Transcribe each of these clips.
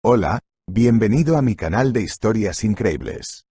Hola, bienvenido a mi canal de historias increíbles.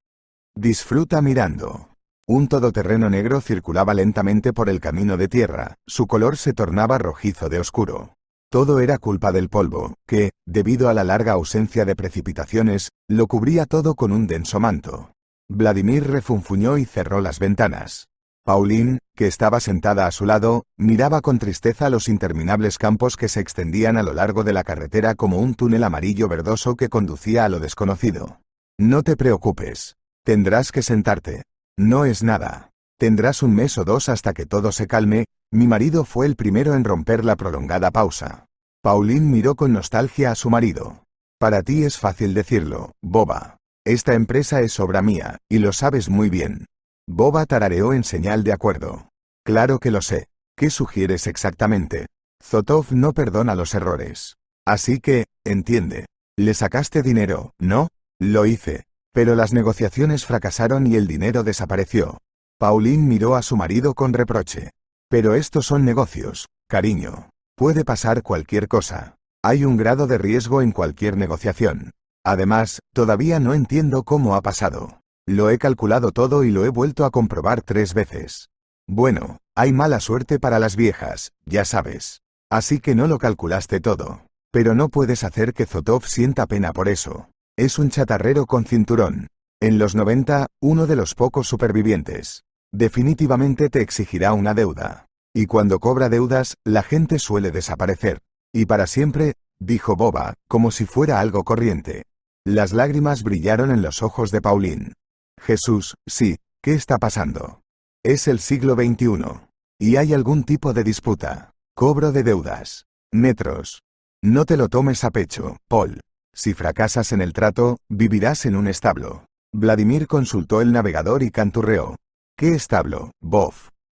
Disfruta mirando. Un todoterreno negro circulaba lentamente por el camino de tierra, su color se tornaba rojizo de oscuro. Todo era culpa del polvo, que, debido a la larga ausencia de precipitaciones, lo cubría todo con un denso manto. Vladimir refunfuñó y cerró las ventanas. Pauline, que estaba sentada a su lado, miraba con tristeza los interminables campos que se extendían a lo largo de la carretera como un túnel amarillo verdoso que conducía a lo desconocido. No te preocupes. Tendrás que sentarte. No es nada. Tendrás un mes o dos hasta que todo se calme. Mi marido fue el primero en romper la prolongada pausa. Pauline miró con nostalgia a su marido. Para ti es fácil decirlo, boba. Esta empresa es obra mía, y lo sabes muy bien. Boba tarareó en señal de acuerdo. Claro que lo sé. ¿Qué sugieres exactamente? Zotov no perdona los errores. Así que, entiende. Le sacaste dinero, ¿no? Lo hice. Pero las negociaciones fracasaron y el dinero desapareció. Pauline miró a su marido con reproche. Pero estos son negocios, cariño. Puede pasar cualquier cosa. Hay un grado de riesgo en cualquier negociación. Además, todavía no entiendo cómo ha pasado. Lo he calculado todo y lo he vuelto a comprobar 3 veces. Bueno, hay mala suerte para las viejas, ya sabes. Así que no lo calculaste todo. Pero no puedes hacer que Zotov sienta pena por eso. Es un chatarrero con cinturón. En los 90, uno de los pocos supervivientes. Definitivamente te exigirá una deuda. Y cuando cobra deudas, la gente suele desaparecer. Y para siempre, dijo Boba, como si fuera algo corriente. Las lágrimas brillaron en los ojos de Pauline. Jesús, sí, ¿qué está pasando? Es el siglo XXI. Y hay algún tipo de disputa. Cobro de deudas. Metros. No te lo tomes a pecho, Paul. Si fracasas en el trato, vivirás en un establo. Vladimir consultó el navegador y canturreó. ¿Qué establo, Bob?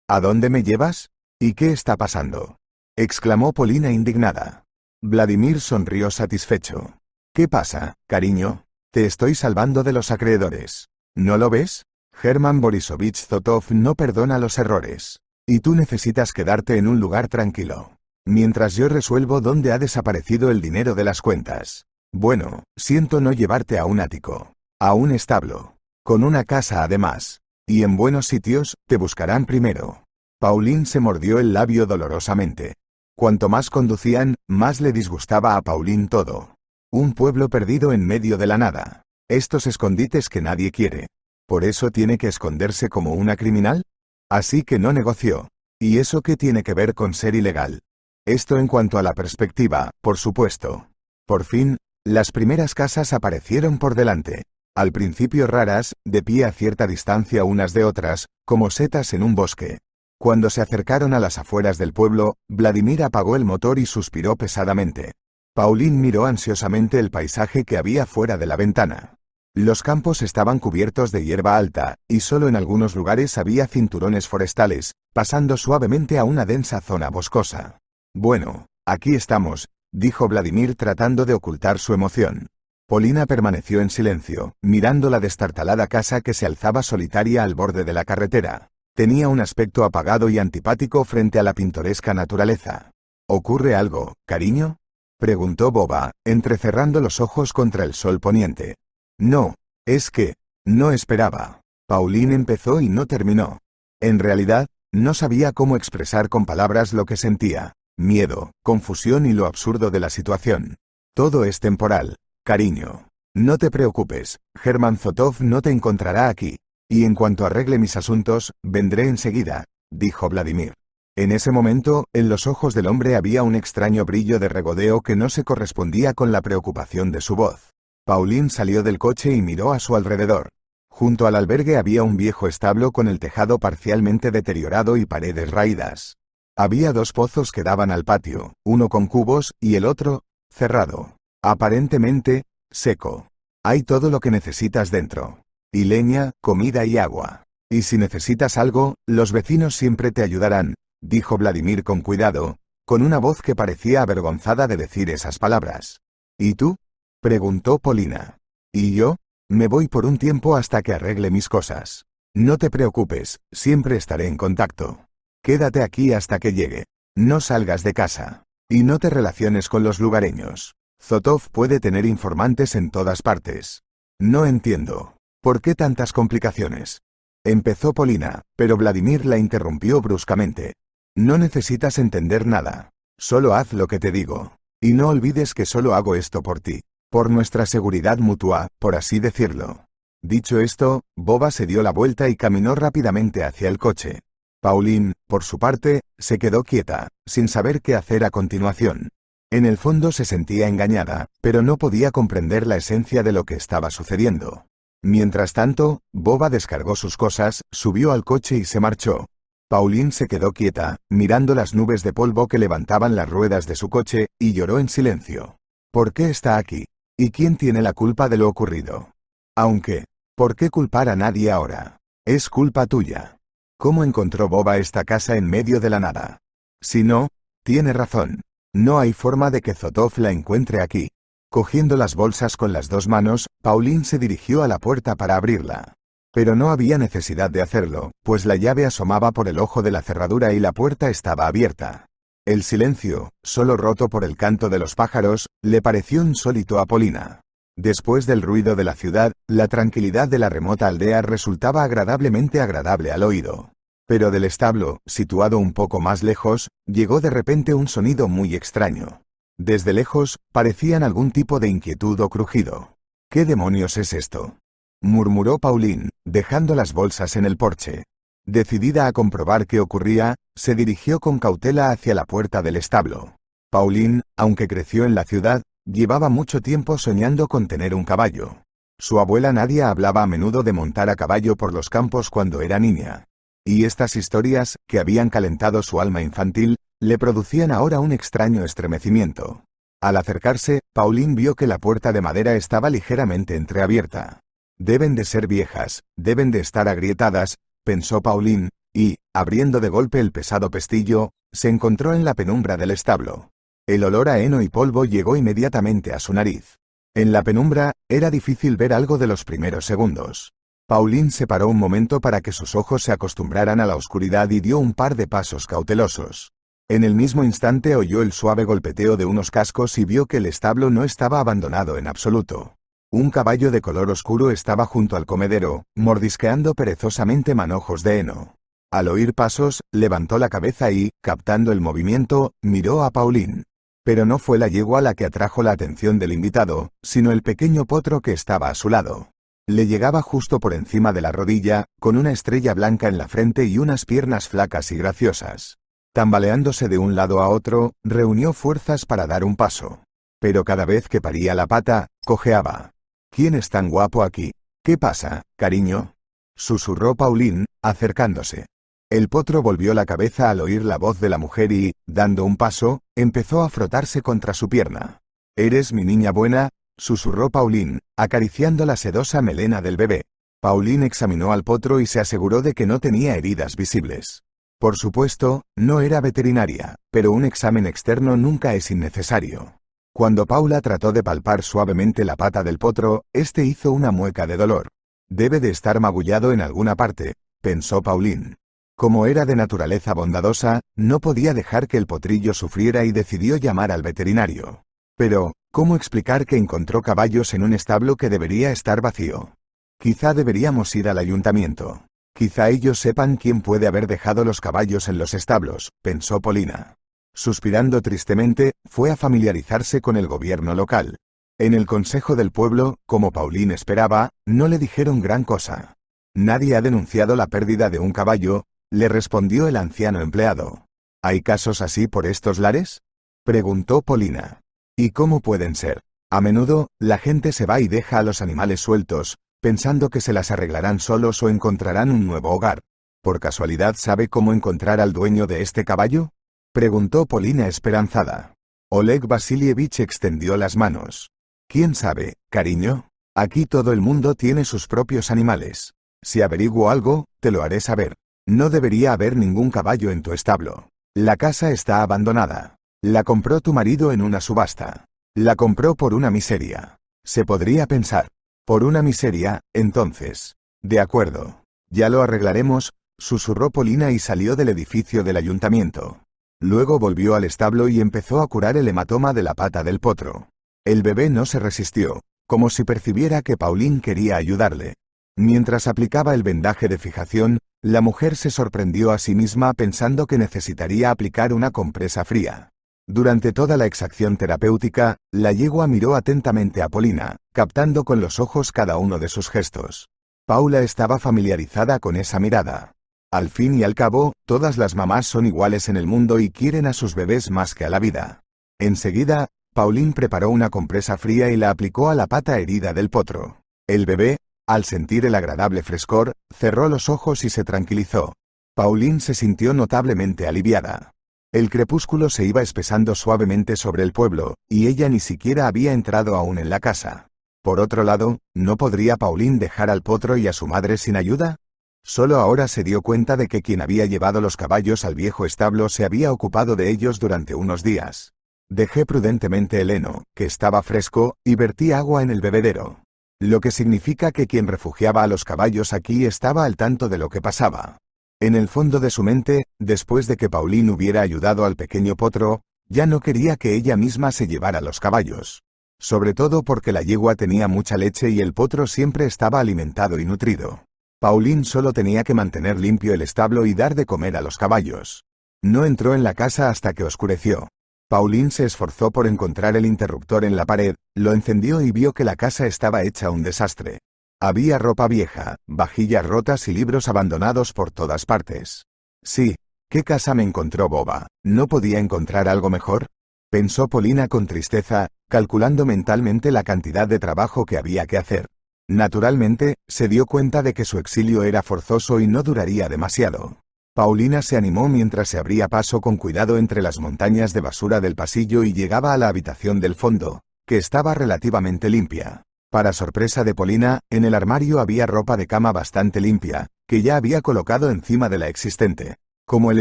¿A dónde me llevas? ¿Y qué está pasando? Exclamó Polina indignada. Vladimir sonrió satisfecho. ¿Qué pasa, cariño? Te estoy salvando de los acreedores. ¿No lo ves? Germán Borisovich Zotov no perdona los errores. Y tú necesitas quedarte en un lugar tranquilo. Mientras yo resuelvo dónde ha desaparecido el dinero de las cuentas. Bueno, siento no llevarte a un ático. A un establo. Con una casa además. Y en buenos sitios, te buscarán primero. Pauline se mordió el labio dolorosamente. Cuanto más conducían, más le disgustaba a Pauline todo. Un pueblo perdido en medio de la nada. Estos escondites que nadie quiere. ¿Por eso tiene que esconderse como una criminal? Así que no negoció. ¿Y eso qué tiene que ver con ser ilegal? Esto en cuanto a la perspectiva, por supuesto. Por fin, las primeras casas aparecieron por delante. Al principio raras, de pie a cierta distancia unas de otras, como setas en un bosque. Cuando se acercaron a las afueras del pueblo, Vladimir apagó el motor y suspiró pesadamente. Pauline miró ansiosamente el paisaje que había fuera de la ventana. Los campos estaban cubiertos de hierba alta, y solo en algunos lugares había cinturones forestales, pasando suavemente a una densa zona boscosa. Bueno, aquí estamos, dijo Vladimir tratando de ocultar su emoción. Polina permaneció en silencio, mirando la destartalada casa que se alzaba solitaria al borde de la carretera. Tenía un aspecto apagado y antipático frente a la pintoresca naturaleza. ¿Ocurre algo, cariño? Preguntó Boba, entrecerrando los ojos contra el sol poniente. No, es que, no esperaba. Pauline empezó y no terminó. En realidad, no sabía cómo expresar con palabras lo que sentía. Miedo, confusión y lo absurdo de la situación. Todo es temporal, cariño. No te preocupes, Germán Zotov no te encontrará aquí. Y en cuanto arregle mis asuntos, vendré enseguida, dijo Vladimir. En ese momento, en los ojos del hombre había un extraño brillo de regodeo que no se correspondía con la preocupación de su voz. Pauline salió del coche y miró a su alrededor. Junto al albergue había un viejo establo con el tejado parcialmente deteriorado y paredes raídas. Había 2 pozos que daban al patio, uno con cubos y el otro, cerrado. Aparentemente, seco. Hay todo lo que necesitas dentro. Y leña, comida y agua. Y si necesitas algo, los vecinos siempre te ayudarán, dijo Vladimir con cuidado, con una voz que parecía avergonzada de decir esas palabras. ¿Y tú? Preguntó Polina. ¿Y yo? Me voy por un tiempo hasta que arregle mis cosas. No te preocupes, siempre estaré en contacto. Quédate aquí hasta que llegue. No salgas de casa. Y no te relaciones con los lugareños. Zotov puede tener informantes en todas partes. No entiendo. ¿Por qué tantas complicaciones? Empezó Polina, pero Vladimir la interrumpió bruscamente. No necesitas entender nada. Solo haz lo que te digo. Y no olvides que solo hago esto por ti. Por nuestra seguridad mutua, por así decirlo. Dicho esto, Boba se dio la vuelta y caminó rápidamente hacia el coche. Pauline, por su parte, se quedó quieta, sin saber qué hacer a continuación. En el fondo se sentía engañada, pero no podía comprender la esencia de lo que estaba sucediendo. Mientras tanto, Boba descargó sus cosas, subió al coche y se marchó. Pauline se quedó quieta, mirando las nubes de polvo que levantaban las ruedas de su coche, y lloró en silencio. ¿Por qué está aquí? ¿Y quién tiene la culpa de lo ocurrido? Aunque, ¿por qué culpar a nadie ahora? Es culpa tuya. ¿Cómo encontró Boba esta casa en medio de la nada? Si no, tiene razón. No hay forma de que Zotov la encuentre aquí. Cogiendo las bolsas con las dos manos, Pauline se dirigió a la puerta para abrirla. Pero no había necesidad de hacerlo, pues la llave asomaba por el ojo de la cerradura y la puerta estaba abierta. El silencio, solo roto por el canto de los pájaros, le pareció insólito a Polina. Después del ruido de la ciudad, la tranquilidad de la remota aldea resultaba agradablemente agradable al oído. Pero del establo, situado un poco más lejos, llegó de repente un sonido muy extraño. Desde lejos, parecían algún tipo de inquietud o crujido. ¿Qué demonios es esto?, murmuró Pauline, dejando las bolsas en el porche. Decidida a comprobar qué ocurría, se dirigió con cautela hacia la puerta del establo. Pauline, aunque creció en la ciudad, llevaba mucho tiempo soñando con tener un caballo. Su abuela Nadia hablaba a menudo de montar a caballo por los campos cuando era niña. Y estas historias, que habían calentado su alma infantil, le producían ahora un extraño estremecimiento. Al acercarse, Pauline vio que la puerta de madera estaba ligeramente entreabierta. Deben de ser viejas, deben de estar agrietadas, pensó Pauline, y, abriendo de golpe el pesado pestillo, se encontró en la penumbra del establo. El olor a heno y polvo llegó inmediatamente a su nariz. En la penumbra, era difícil ver algo de los primeros segundos. Pauline se paró un momento para que sus ojos se acostumbraran a la oscuridad y dio un par de pasos cautelosos. En el mismo instante oyó el suave golpeteo de unos cascos y vio que el establo no estaba abandonado en absoluto. Un caballo de color oscuro estaba junto al comedero, mordisqueando perezosamente manojos de heno. Al oír pasos, levantó la cabeza y, captando el movimiento, miró a Pauline. Pero no fue la yegua la que atrajo la atención del invitado, sino el pequeño potro que estaba a su lado. Le llegaba justo por encima de la rodilla, con una estrella blanca en la frente y unas piernas flacas y graciosas. Tambaleándose de un lado a otro, reunió fuerzas para dar un paso. Pero cada vez que paría la pata, cojeaba. ¿Quién es tan guapo aquí? ¿Qué pasa, cariño?, susurró Pauline, acercándose. El potro volvió la cabeza al oír la voz de la mujer y, dando un paso, empezó a frotarse contra su pierna. «¿Eres mi niña buena?», susurró Pauline, acariciando la sedosa melena del bebé. Pauline examinó al potro y se aseguró de que no tenía heridas visibles. Por supuesto, no era veterinaria, pero un examen externo nunca es innecesario. Cuando Paula trató de palpar suavemente la pata del potro, este hizo una mueca de dolor. «Debe de estar magullado en alguna parte», pensó Pauline. Como era de naturaleza bondadosa, no podía dejar que el potrillo sufriera y decidió llamar al veterinario. Pero, ¿cómo explicar que encontró caballos en un establo que debería estar vacío? Quizá deberíamos ir al ayuntamiento. Quizá ellos sepan quién puede haber dejado los caballos en los establos, pensó Polina. Suspirando tristemente, fue a familiarizarse con el gobierno local. En el consejo del pueblo, como Pauline esperaba, no le dijeron gran cosa. «Nadie ha denunciado la pérdida de un caballo», le respondió el anciano empleado. «¿Hay casos así por estos lares?», preguntó Polina. «¿Y cómo pueden ser? A menudo, la gente se va y deja a los animales sueltos, pensando que se las arreglarán solos o encontrarán un nuevo hogar. ¿Por casualidad sabe cómo encontrar al dueño de este caballo?», preguntó Polina esperanzada. Oleg Vasilievich extendió las manos. «¿Quién sabe, cariño? Aquí todo el mundo tiene sus propios animales. Si averiguo algo, te lo haré saber. No debería haber ningún caballo en tu establo. La casa está abandonada. La compró tu marido en una subasta. La compró por una miseria. Se podría pensar. Por una miseria, entonces. De acuerdo. Ya lo arreglaremos», susurró Polina y salió del edificio del ayuntamiento. Luego volvió al establo y empezó a curar el hematoma de la pata del potro. El bebé no se resistió, como si percibiera que Pauline quería ayudarle. Mientras aplicaba el vendaje de fijación, la mujer se sorprendió a sí misma pensando que necesitaría aplicar una compresa fría. Durante toda la exacción terapéutica, la yegua miró atentamente a Polina, captando con los ojos cada uno de sus gestos. Paula estaba familiarizada con esa mirada. Al fin y al cabo, todas las mamás son iguales en el mundo y quieren a sus bebés más que a la vida. Enseguida, Pauline preparó una compresa fría y la aplicó a la pata herida del potro. El bebé, al sentir el agradable frescor, cerró los ojos y se tranquilizó. Pauline se sintió notablemente aliviada. El crepúsculo se iba espesando suavemente sobre el pueblo, y ella ni siquiera había entrado aún en la casa. Por otro lado, ¿no podría Pauline dejar al potro y a su madre sin ayuda? Solo ahora se dio cuenta de que quien había llevado los caballos al viejo establo se había ocupado de ellos durante unos días. Dejé prudentemente el heno, que estaba fresco, y vertí agua en el bebedero. Lo que significa que quien refugiaba a los caballos aquí estaba al tanto de lo que pasaba. En el fondo de su mente, después de que Pauline hubiera ayudado al pequeño potro, ya no quería que ella misma se llevara los caballos. Sobre todo porque la yegua tenía mucha leche y el potro siempre estaba alimentado y nutrido. Pauline solo tenía que mantener limpio el establo y dar de comer a los caballos. No entró en la casa hasta que oscureció. Pauline se esforzó por encontrar el interruptor en la pared, lo encendió y vio que la casa estaba hecha un desastre. Había ropa vieja, vajillas rotas y libros abandonados por todas partes. Sí, ¿qué casa me encontró boba? ¿No podía encontrar algo mejor? Pensó Polina con tristeza, calculando mentalmente la cantidad de trabajo que había que hacer. Naturalmente, se dio cuenta de que su exilio era forzoso y no duraría demasiado. Paulina se animó mientras se abría paso con cuidado entre las montañas de basura del pasillo y llegaba a la habitación del fondo, que estaba relativamente limpia. Para sorpresa de Polina, en el armario había ropa de cama bastante limpia, que ya había colocado encima de la existente. Como el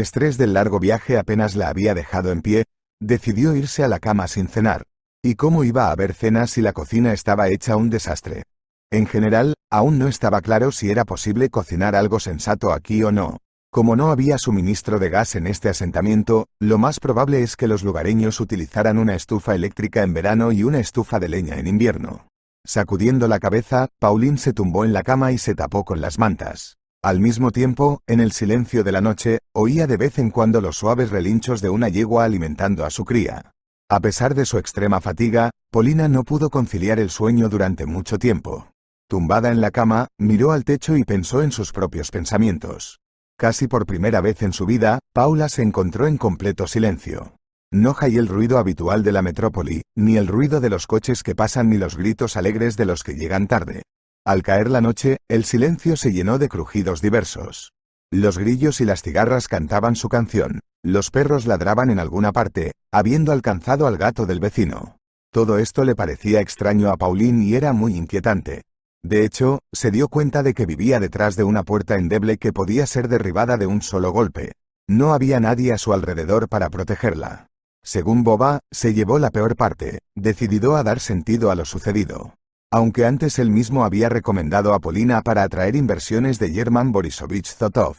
estrés del largo viaje apenas la había dejado en pie, decidió irse a la cama sin cenar. ¿Y cómo iba a haber cena si la cocina estaba hecha un desastre? En general, aún no estaba claro si era posible cocinar algo sensato aquí o no. Como no había suministro de gas en este asentamiento, lo más probable es que los lugareños utilizaran una estufa eléctrica en verano y una estufa de leña en invierno. Sacudiendo la cabeza, Pauline se tumbó en la cama y se tapó con las mantas. Al mismo tiempo, en el silencio de la noche, oía de vez en cuando los suaves relinchos de una yegua alimentando a su cría. A pesar de su extrema fatiga, Polina no pudo conciliar el sueño durante mucho tiempo. Tumbada en la cama, miró al techo y pensó en sus propios pensamientos. Casi por primera vez en su vida, Paula se encontró en completo silencio. No hay el ruido habitual de la metrópoli, ni el ruido de los coches que pasan ni los gritos alegres de los que llegan tarde. Al caer la noche, el silencio se llenó de crujidos diversos. Los grillos y las cigarras cantaban su canción, los perros ladraban en alguna parte, habiendo alcanzado al gato del vecino. Todo esto le parecía extraño a Pauline y era muy inquietante. De hecho, se dio cuenta de que vivía detrás de una puerta endeble que podía ser derribada de un solo golpe. No había nadie a su alrededor para protegerla. Según Boba, se llevó la peor parte, decidido a dar sentido a lo sucedido. Aunque antes él mismo había recomendado a Polina para atraer inversiones de German Borisovich Zotov.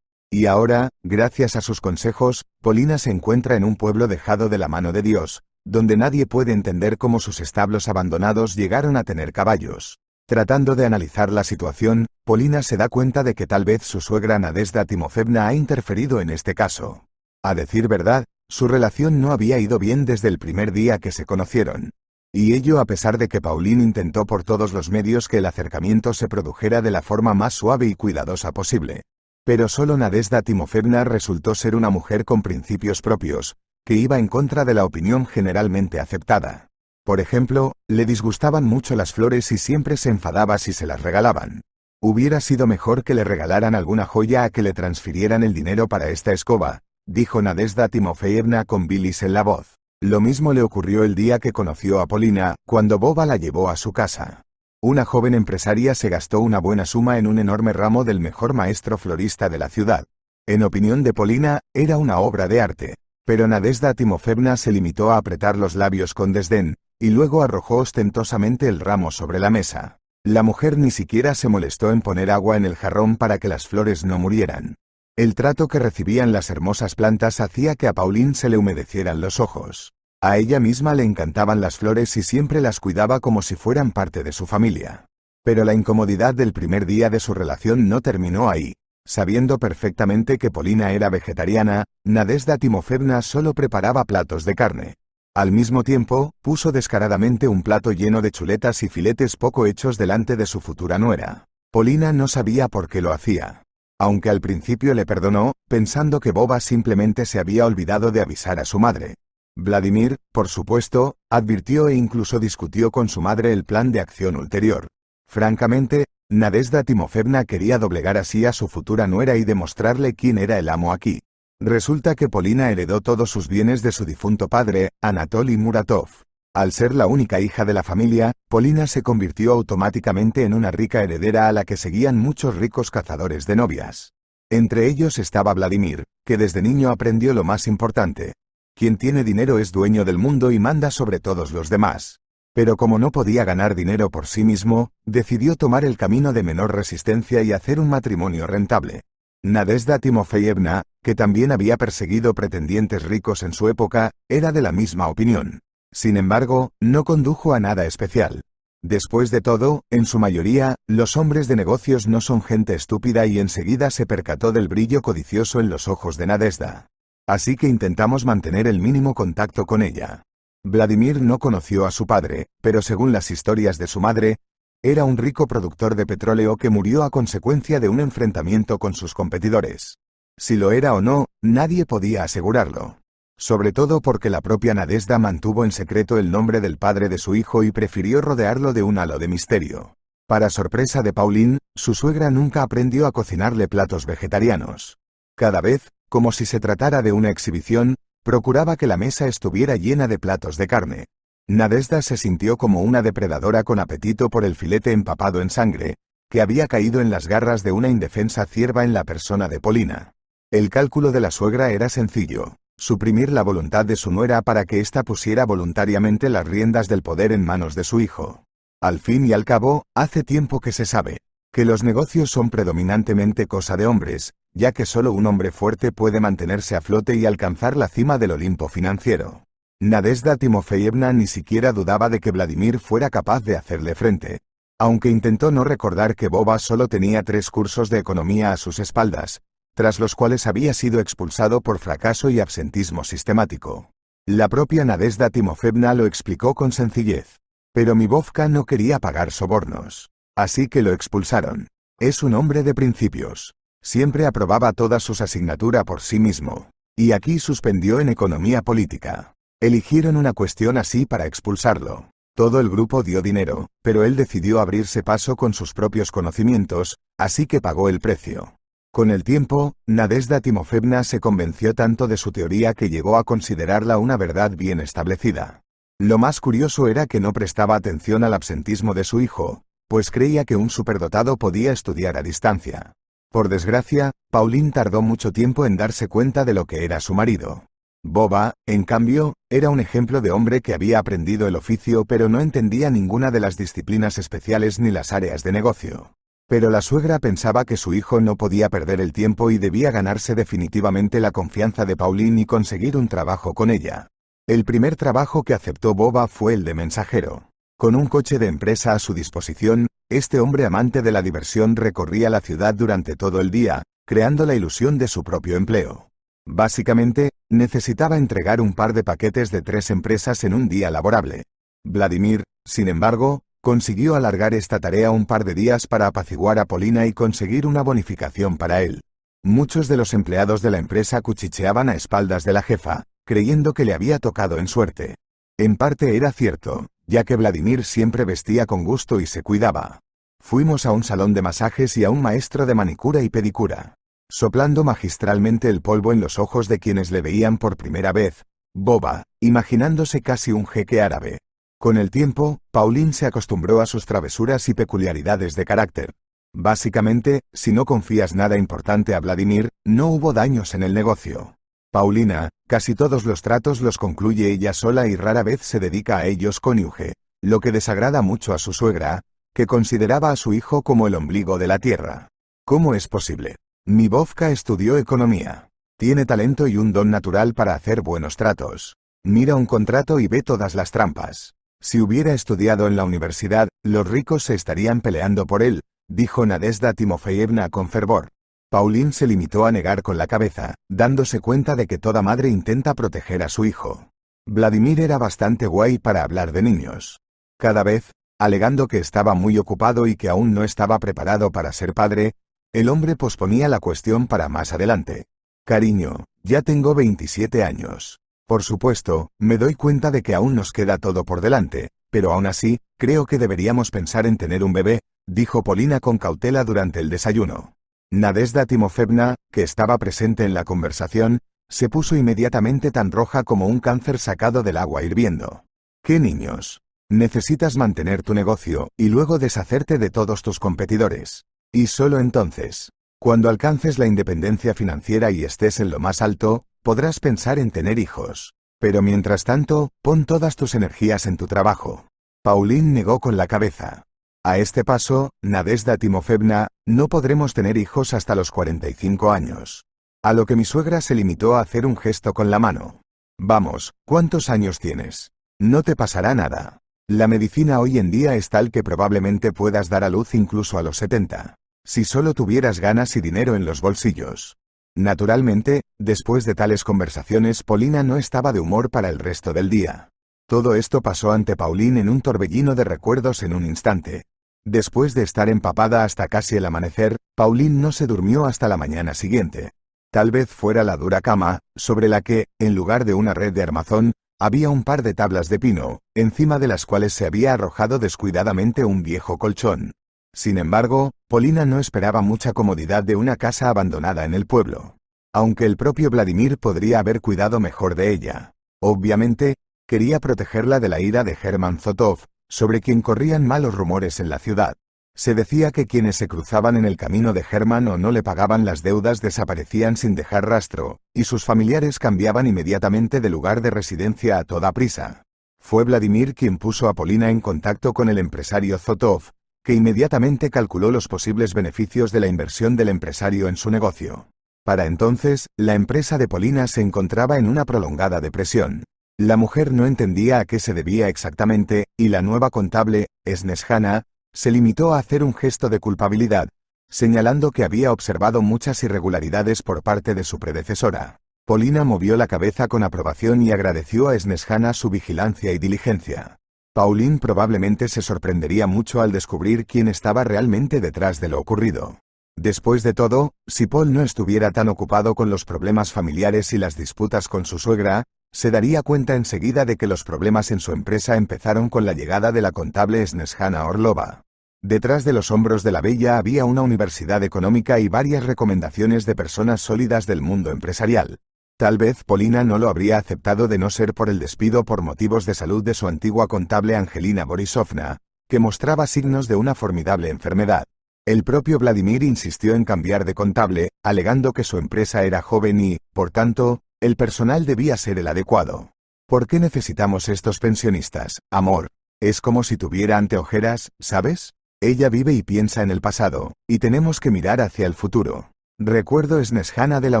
Y ahora, gracias a sus consejos, Polina se encuentra en un pueblo dejado de la mano de Dios, donde nadie puede entender cómo sus establos abandonados llegaron a tener caballos. Tratando de analizar la situación, Polina se da cuenta de que tal vez su suegra Nadezhda Timofeevna ha interferido en este caso. A decir verdad, su relación no había ido bien desde el primer día que se conocieron. Y ello a pesar de que Pauline intentó por todos los medios que el acercamiento se produjera de la forma más suave y cuidadosa posible. Pero solo Nadezhda Timofeevna resultó ser una mujer con principios propios, que iba en contra de la opinión generalmente aceptada. Por ejemplo, le disgustaban mucho las flores y siempre se enfadaba si se las regalaban. Hubiera sido mejor que le regalaran alguna joya a que le transfirieran el dinero para esta escoba, dijo Nadezhda Timofeevna con bilis en la voz. Lo mismo le ocurrió el día que conoció a Polina, cuando Boba la llevó a su casa. Una joven empresaria se gastó una buena suma en un enorme ramo del mejor maestro florista de la ciudad. En opinión de Polina, era una obra de arte. Pero Nadezhda Timofeevna se limitó a apretar los labios con desdén, y luego arrojó ostentosamente el ramo sobre la mesa. La mujer ni siquiera se molestó en poner agua en el jarrón para que las flores no murieran. El trato que recibían las hermosas plantas hacía que a Pauline se le humedecieran los ojos. A ella misma le encantaban las flores y siempre las cuidaba como si fueran parte de su familia. Pero la incomodidad del primer día de su relación no terminó ahí. Sabiendo perfectamente que Polina era vegetariana, Nadezhda Timofeevna solo preparaba platos de carne. Al mismo tiempo, puso descaradamente un plato lleno de chuletas y filetes poco hechos delante de su futura nuera. Polina no sabía por qué lo hacía. Aunque al principio le perdonó, pensando que Boba simplemente se había olvidado de avisar a su madre. Vladimir, por supuesto, advirtió e incluso discutió con su madre el plan de acción ulterior. Francamente, Nadezhda Timofeevna quería doblegar así a su futura nuera y demostrarle quién era el amo aquí. Resulta que Polina heredó todos sus bienes de su difunto padre, Anatoly Muratov. Al ser la única hija de la familia, Polina se convirtió automáticamente en una rica heredera a la que seguían muchos ricos cazadores de novias. Entre ellos estaba Vladimir, que desde niño aprendió lo más importante. Quien tiene dinero es dueño del mundo y manda sobre todos los demás. Pero como no podía ganar dinero por sí mismo, decidió tomar el camino de menor resistencia y hacer un matrimonio rentable. Nadezhda Timofeevna, que también había perseguido pretendientes ricos en su época, era de la misma opinión. Sin embargo, no condujo a nada especial. Después de todo, en su mayoría, los hombres de negocios no son gente estúpida y enseguida se percató del brillo codicioso en los ojos de Nadezhda. Así que intentamos mantener el mínimo contacto con ella. Vladimir no conoció a su padre, pero según las historias de su madre, era un rico productor de petróleo que murió a consecuencia de un enfrentamiento con sus competidores. Si lo era o no, nadie podía asegurarlo. Sobre todo porque la propia Nadezhda mantuvo en secreto el nombre del padre de su hijo y prefirió rodearlo de un halo de misterio. Para sorpresa de Pauline, su suegra nunca aprendió a cocinarle platos vegetarianos. Cada vez, como si se tratara de una exhibición, procuraba que la mesa estuviera llena de platos de carne. Nadezhda se sintió como una depredadora con apetito por el filete empapado en sangre, que había caído en las garras de una indefensa cierva en la persona de Polina. El cálculo de la suegra era sencillo: suprimir la voluntad de su nuera para que ésta pusiera voluntariamente las riendas del poder en manos de su hijo. Al fin y al cabo, hace tiempo que se sabe que los negocios son predominantemente cosa de hombres, ya que solo un hombre fuerte puede mantenerse a flote y alcanzar la cima del Olimpo financiero. Nadezhda Timofeevna ni siquiera dudaba de que Vladimir fuera capaz de hacerle frente. Aunque intentó no recordar que Boba solo tenía 3 cursos de economía a sus espaldas, tras los cuales había sido expulsado por fracaso y absentismo sistemático. La propia Nadezhda Timofeevna lo explicó con sencillez. Pero mi Vovka no quería pagar sobornos. Así que lo expulsaron. Es un hombre de principios. Siempre aprobaba todas sus asignaturas por sí mismo. Y aquí suspendió en economía política. Eligieron una cuestión así para expulsarlo. Todo el grupo dio dinero, pero él decidió abrirse paso con sus propios conocimientos, así que pagó el precio. Con el tiempo, Nadezhda Timofeevna se convenció tanto de su teoría que llegó a considerarla una verdad bien establecida. Lo más curioso era que no prestaba atención al absentismo de su hijo, pues creía que un superdotado podía estudiar a distancia. Por desgracia, Pauline tardó mucho tiempo en darse cuenta de lo que era su marido. Boba, en cambio, era un ejemplo de hombre que había aprendido el oficio pero no entendía ninguna de las disciplinas especiales ni las áreas de negocio. Pero la suegra pensaba que su hijo no podía perder el tiempo y debía ganarse definitivamente la confianza de Pauline y conseguir un trabajo con ella. El primer trabajo que aceptó Boba fue el de mensajero. Con un coche de empresa a su disposición, este hombre amante de la diversión recorría la ciudad durante todo el día, creando la ilusión de su propio empleo. Básicamente, necesitaba entregar un par de paquetes de 3 empresas en un día laborable. Vladimir, sin embargo, consiguió alargar esta tarea un par de días para apaciguar a Polina y conseguir una bonificación para él. Muchos de los empleados de la empresa cuchicheaban a espaldas de la jefa, creyendo que le había tocado en suerte. En parte era cierto, ya que Vladimir siempre vestía con gusto y se cuidaba. Fuimos a un salón de masajes y a un maestro de manicura y pedicura. Soplando magistralmente el polvo en los ojos de quienes le veían por primera vez, Boba, imaginándose casi un jeque árabe. Con el tiempo, Pauline se acostumbró a sus travesuras y peculiaridades de carácter. Básicamente, si no confías nada importante a Vladimir, no hubo daños en el negocio. Paulina, casi todos los tratos los concluye ella sola y rara vez se dedica a ellos cónyuge, lo que desagrada mucho a su suegra, que consideraba a su hijo como el ombligo de la tierra. ¿Cómo es posible? Mi Vovka estudió economía. Tiene talento y un don natural para hacer buenos tratos. Mira un contrato y ve todas las trampas. Si hubiera estudiado en la universidad, los ricos se estarían peleando por él, dijo Nadezhda Timofeyevna con fervor. Pauline se limitó a negar con la cabeza, dándose cuenta de que toda madre intenta proteger a su hijo. Vladimir era bastante guay para hablar de niños. Cada vez, alegando que estaba muy ocupado y que aún no estaba preparado para ser padre, el hombre posponía la cuestión para más adelante. Cariño, ya tengo 27 años. Por supuesto, me doy cuenta de que aún nos queda todo por delante, pero aún así, creo que deberíamos pensar en tener un bebé, dijo Polina con cautela durante el desayuno. Nadezhda Timofeevna, que estaba presente en la conversación, se puso inmediatamente tan roja como un cáncer sacado del agua hirviendo. ¿Qué niños? Necesitas mantener tu negocio y luego deshacerte de todos tus competidores. Y solo entonces, cuando alcances la independencia financiera y estés en lo más alto, podrás pensar en tener hijos. Pero mientras tanto, pon todas tus energías en tu trabajo. Pauline negó con la cabeza. A este paso, Nadezhda Timofeevna, no podremos tener hijos hasta los 45 años. A lo que mi suegra se limitó a hacer un gesto con la mano. Vamos, ¿cuántos años tienes? No te pasará nada. La medicina hoy en día es tal que probablemente puedas dar a luz incluso a los 70. Si solo tuvieras ganas y dinero en los bolsillos. Naturalmente, después de tales conversaciones, Polina no estaba de humor para el resto del día. Todo esto pasó ante Pauline en un torbellino de recuerdos en un instante. Después de estar empapada hasta casi el amanecer, Pauline no se durmió hasta la mañana siguiente. Tal vez fuera la dura cama, sobre la que, en lugar de una red de armazón, había un par de tablas de pino, encima de las cuales se había arrojado descuidadamente un viejo colchón. Sin embargo, Polina no esperaba mucha comodidad de una casa abandonada en el pueblo. Aunque el propio Vladimir podría haber cuidado mejor de ella. Obviamente, quería protegerla de la ira de Germán Zotov, sobre quien corrían malos rumores en la ciudad. Se decía que quienes se cruzaban en el camino de Germán o no le pagaban las deudas desaparecían sin dejar rastro, y sus familiares cambiaban inmediatamente de lugar de residencia a toda prisa. Fue Vladimir quien puso a Polina en contacto con el empresario Zotov, que inmediatamente calculó los posibles beneficios de la inversión del empresario en su negocio. Para entonces, la empresa de Polina se encontraba en una prolongada depresión. La mujer no entendía a qué se debía exactamente, y la nueva contable, Snezhana, se limitó a hacer un gesto de culpabilidad, señalando que había observado muchas irregularidades por parte de su predecesora. Polina movió la cabeza con aprobación y agradeció a Snezhana su vigilancia y diligencia. Pauline probablemente se sorprendería mucho al descubrir quién estaba realmente detrás de lo ocurrido. Después de todo, si Paul no estuviera tan ocupado con los problemas familiares y las disputas con su suegra, se daría cuenta enseguida de que los problemas en su empresa empezaron con la llegada de la contable Snezhana Orlova. Detrás de los hombros de la bella había una universidad económica y varias recomendaciones de personas sólidas del mundo empresarial. Tal vez Polina no lo habría aceptado de no ser por el despido por motivos de salud de su antigua contable Angelina Borisovna, que mostraba signos de una formidable enfermedad. El propio Vladimir insistió en cambiar de contable, alegando que su empresa era joven y, por tanto, el personal debía ser el adecuado. ¿Por qué necesitamos estos pensionistas, amor? Es como si tuviera anteojeras, ¿sabes? Ella vive y piensa en el pasado, y tenemos que mirar hacia el futuro. Recuerdo Snezhana de la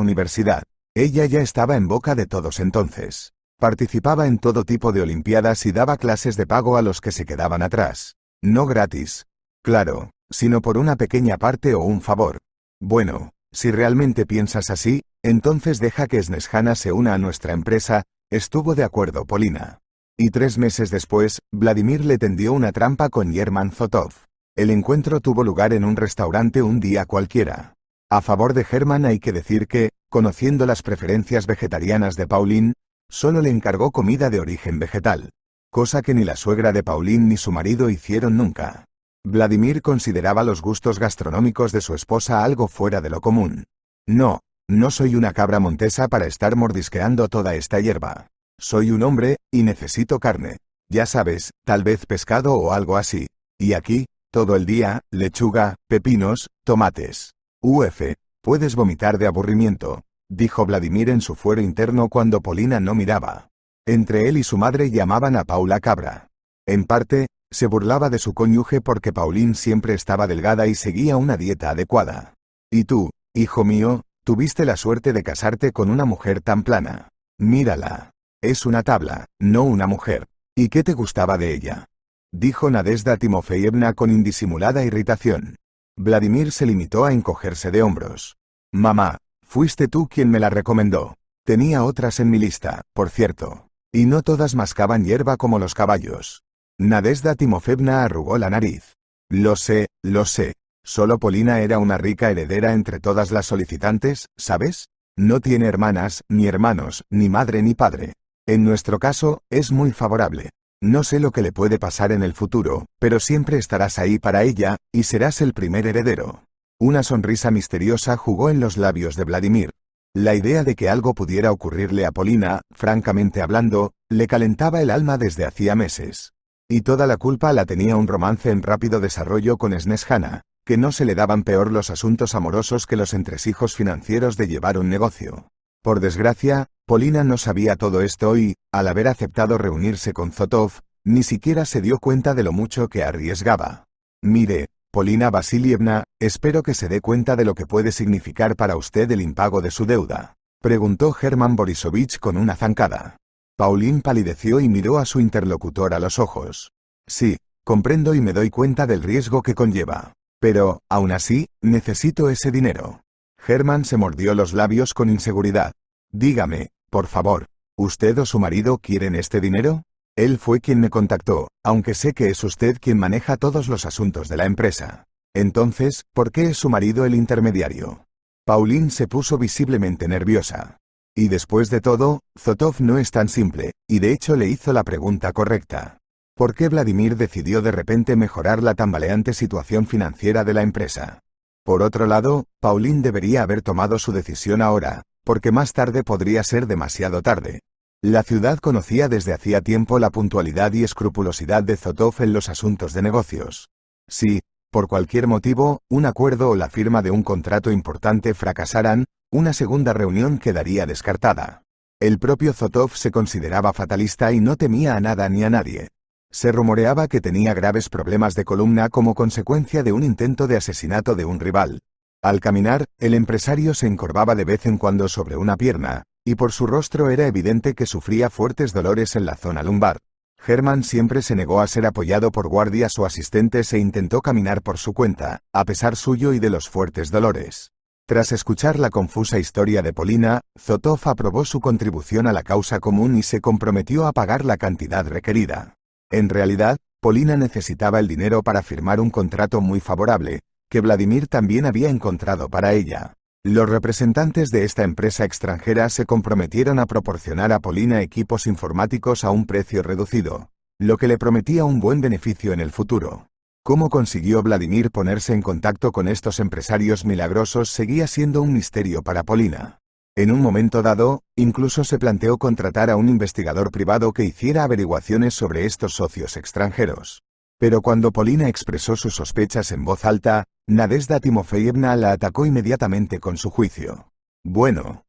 universidad. Ella ya estaba en boca de todos entonces. Participaba en todo tipo de olimpiadas y daba clases de pago a los que se quedaban atrás. No gratis. Claro, sino por una pequeña parte o un favor. Bueno, si realmente piensas así, entonces deja que Snezhana se una a nuestra empresa, estuvo de acuerdo Polina. Y 3 meses después, Vladimir le tendió una trampa con Germán Zotov. El encuentro tuvo lugar en un restaurante un día cualquiera. A favor de Germán hay que decir que, conociendo las preferencias vegetarianas de Pauline, solo le encargó comida de origen vegetal. Cosa que ni la suegra de Pauline ni su marido hicieron nunca. Vladimir consideraba los gustos gastronómicos de su esposa algo fuera de lo común. No, no soy una cabra montesa para estar mordisqueando toda esta hierba. Soy un hombre, y necesito carne. Ya sabes, tal vez pescado o algo así. Y aquí, todo el día, lechuga, pepinos, tomates. Uf, puedes vomitar de aburrimiento, dijo Vladimir en su fuero interno cuando Polina no miraba. Entre él y su madre llamaban a Paula cabra. En parte, se burlaba de su cónyuge porque Pauline siempre estaba delgada y seguía una dieta adecuada. Y tú, hijo mío, tuviste la suerte de casarte con una mujer tan plana. Mírala. Es una tabla, no una mujer. ¿Y qué te gustaba de ella?, dijo Nadezhda Timofeyevna con indisimulada irritación. Vladimir se limitó a encogerse de hombros. Mamá, fuiste tú quien me la recomendó. Tenía otras en mi lista, por cierto. Y no todas mascaban hierba como los caballos. Nadezhda Timofeevna arrugó la nariz. Lo sé. Solo Polina era una rica heredera entre todas las solicitantes, ¿sabes? No tiene hermanas, ni hermanos, ni madre ni padre. En nuestro caso, es muy favorable. No sé lo que le puede pasar en el futuro, pero siempre estarás ahí para ella, y serás el primer heredero. Una sonrisa misteriosa jugó en los labios de Vladimir. La idea de que algo pudiera ocurrirle a Polina, francamente hablando, le calentaba el alma desde hacía meses. Y toda la culpa la tenía un romance en rápido desarrollo con Snežana, que no se le daban peor los asuntos amorosos que los entresijos financieros de llevar un negocio. Por desgracia, Polina no sabía todo esto y, al haber aceptado reunirse con Zotov, ni siquiera se dio cuenta de lo mucho que arriesgaba. Mire, Polina Vasilievna, espero que se dé cuenta de lo que puede significar para usted el impago de su deuda, preguntó Germán Borisovich con una zancada. Pauline palideció y miró a su interlocutor a los ojos. Sí, comprendo y me doy cuenta del riesgo que conlleva. Pero, aún así, necesito ese dinero. Germán se mordió los labios con inseguridad. Dígame, por favor, ¿usted o su marido quieren este dinero? Él fue quien me contactó, aunque sé que es usted quien maneja todos los asuntos de la empresa. Entonces, ¿por qué es su marido el intermediario? Pauline se puso visiblemente nerviosa. Y después de todo, Zotov no es tan simple, y de hecho le hizo la pregunta correcta. ¿Por qué Vladimir decidió de repente mejorar la tambaleante situación financiera de la empresa? Por otro lado, Pauline debería haber tomado su decisión ahora, porque más tarde podría ser demasiado tarde. La ciudad conocía desde hacía tiempo la puntualidad y escrupulosidad de Zotov en los asuntos de negocios. Si, por cualquier motivo, un acuerdo o la firma de un contrato importante fracasaran, una segunda reunión quedaría descartada. El propio Zotov se consideraba fatalista y no temía a nada ni a nadie. Se rumoreaba que tenía graves problemas de columna como consecuencia de un intento de asesinato de un rival. Al caminar, el empresario se encorvaba de vez en cuando sobre una pierna, y por su rostro era evidente que sufría fuertes dolores en la zona lumbar. Germán siempre se negó a ser apoyado por guardias o asistentes e intentó caminar por su cuenta, a pesar suyo y de los fuertes dolores. Tras escuchar la confusa historia de Polina, Zotov aprobó su contribución a la causa común y se comprometió a pagar la cantidad requerida. En realidad, Polina necesitaba el dinero para firmar un contrato muy favorable, que Vladimir también había encontrado para ella. Los representantes de esta empresa extranjera se comprometieron a proporcionar a Polina equipos informáticos a un precio reducido, lo que le prometía un buen beneficio en el futuro. Cómo consiguió Vladimir ponerse en contacto con estos empresarios milagrosos seguía siendo un misterio para Polina. En un momento dado, incluso se planteó contratar a un investigador privado que hiciera averiguaciones sobre estos socios extranjeros. Pero cuando Polina expresó sus sospechas en voz alta, Nadezhda Timofeyevna la atacó inmediatamente con su juicio. Bueno,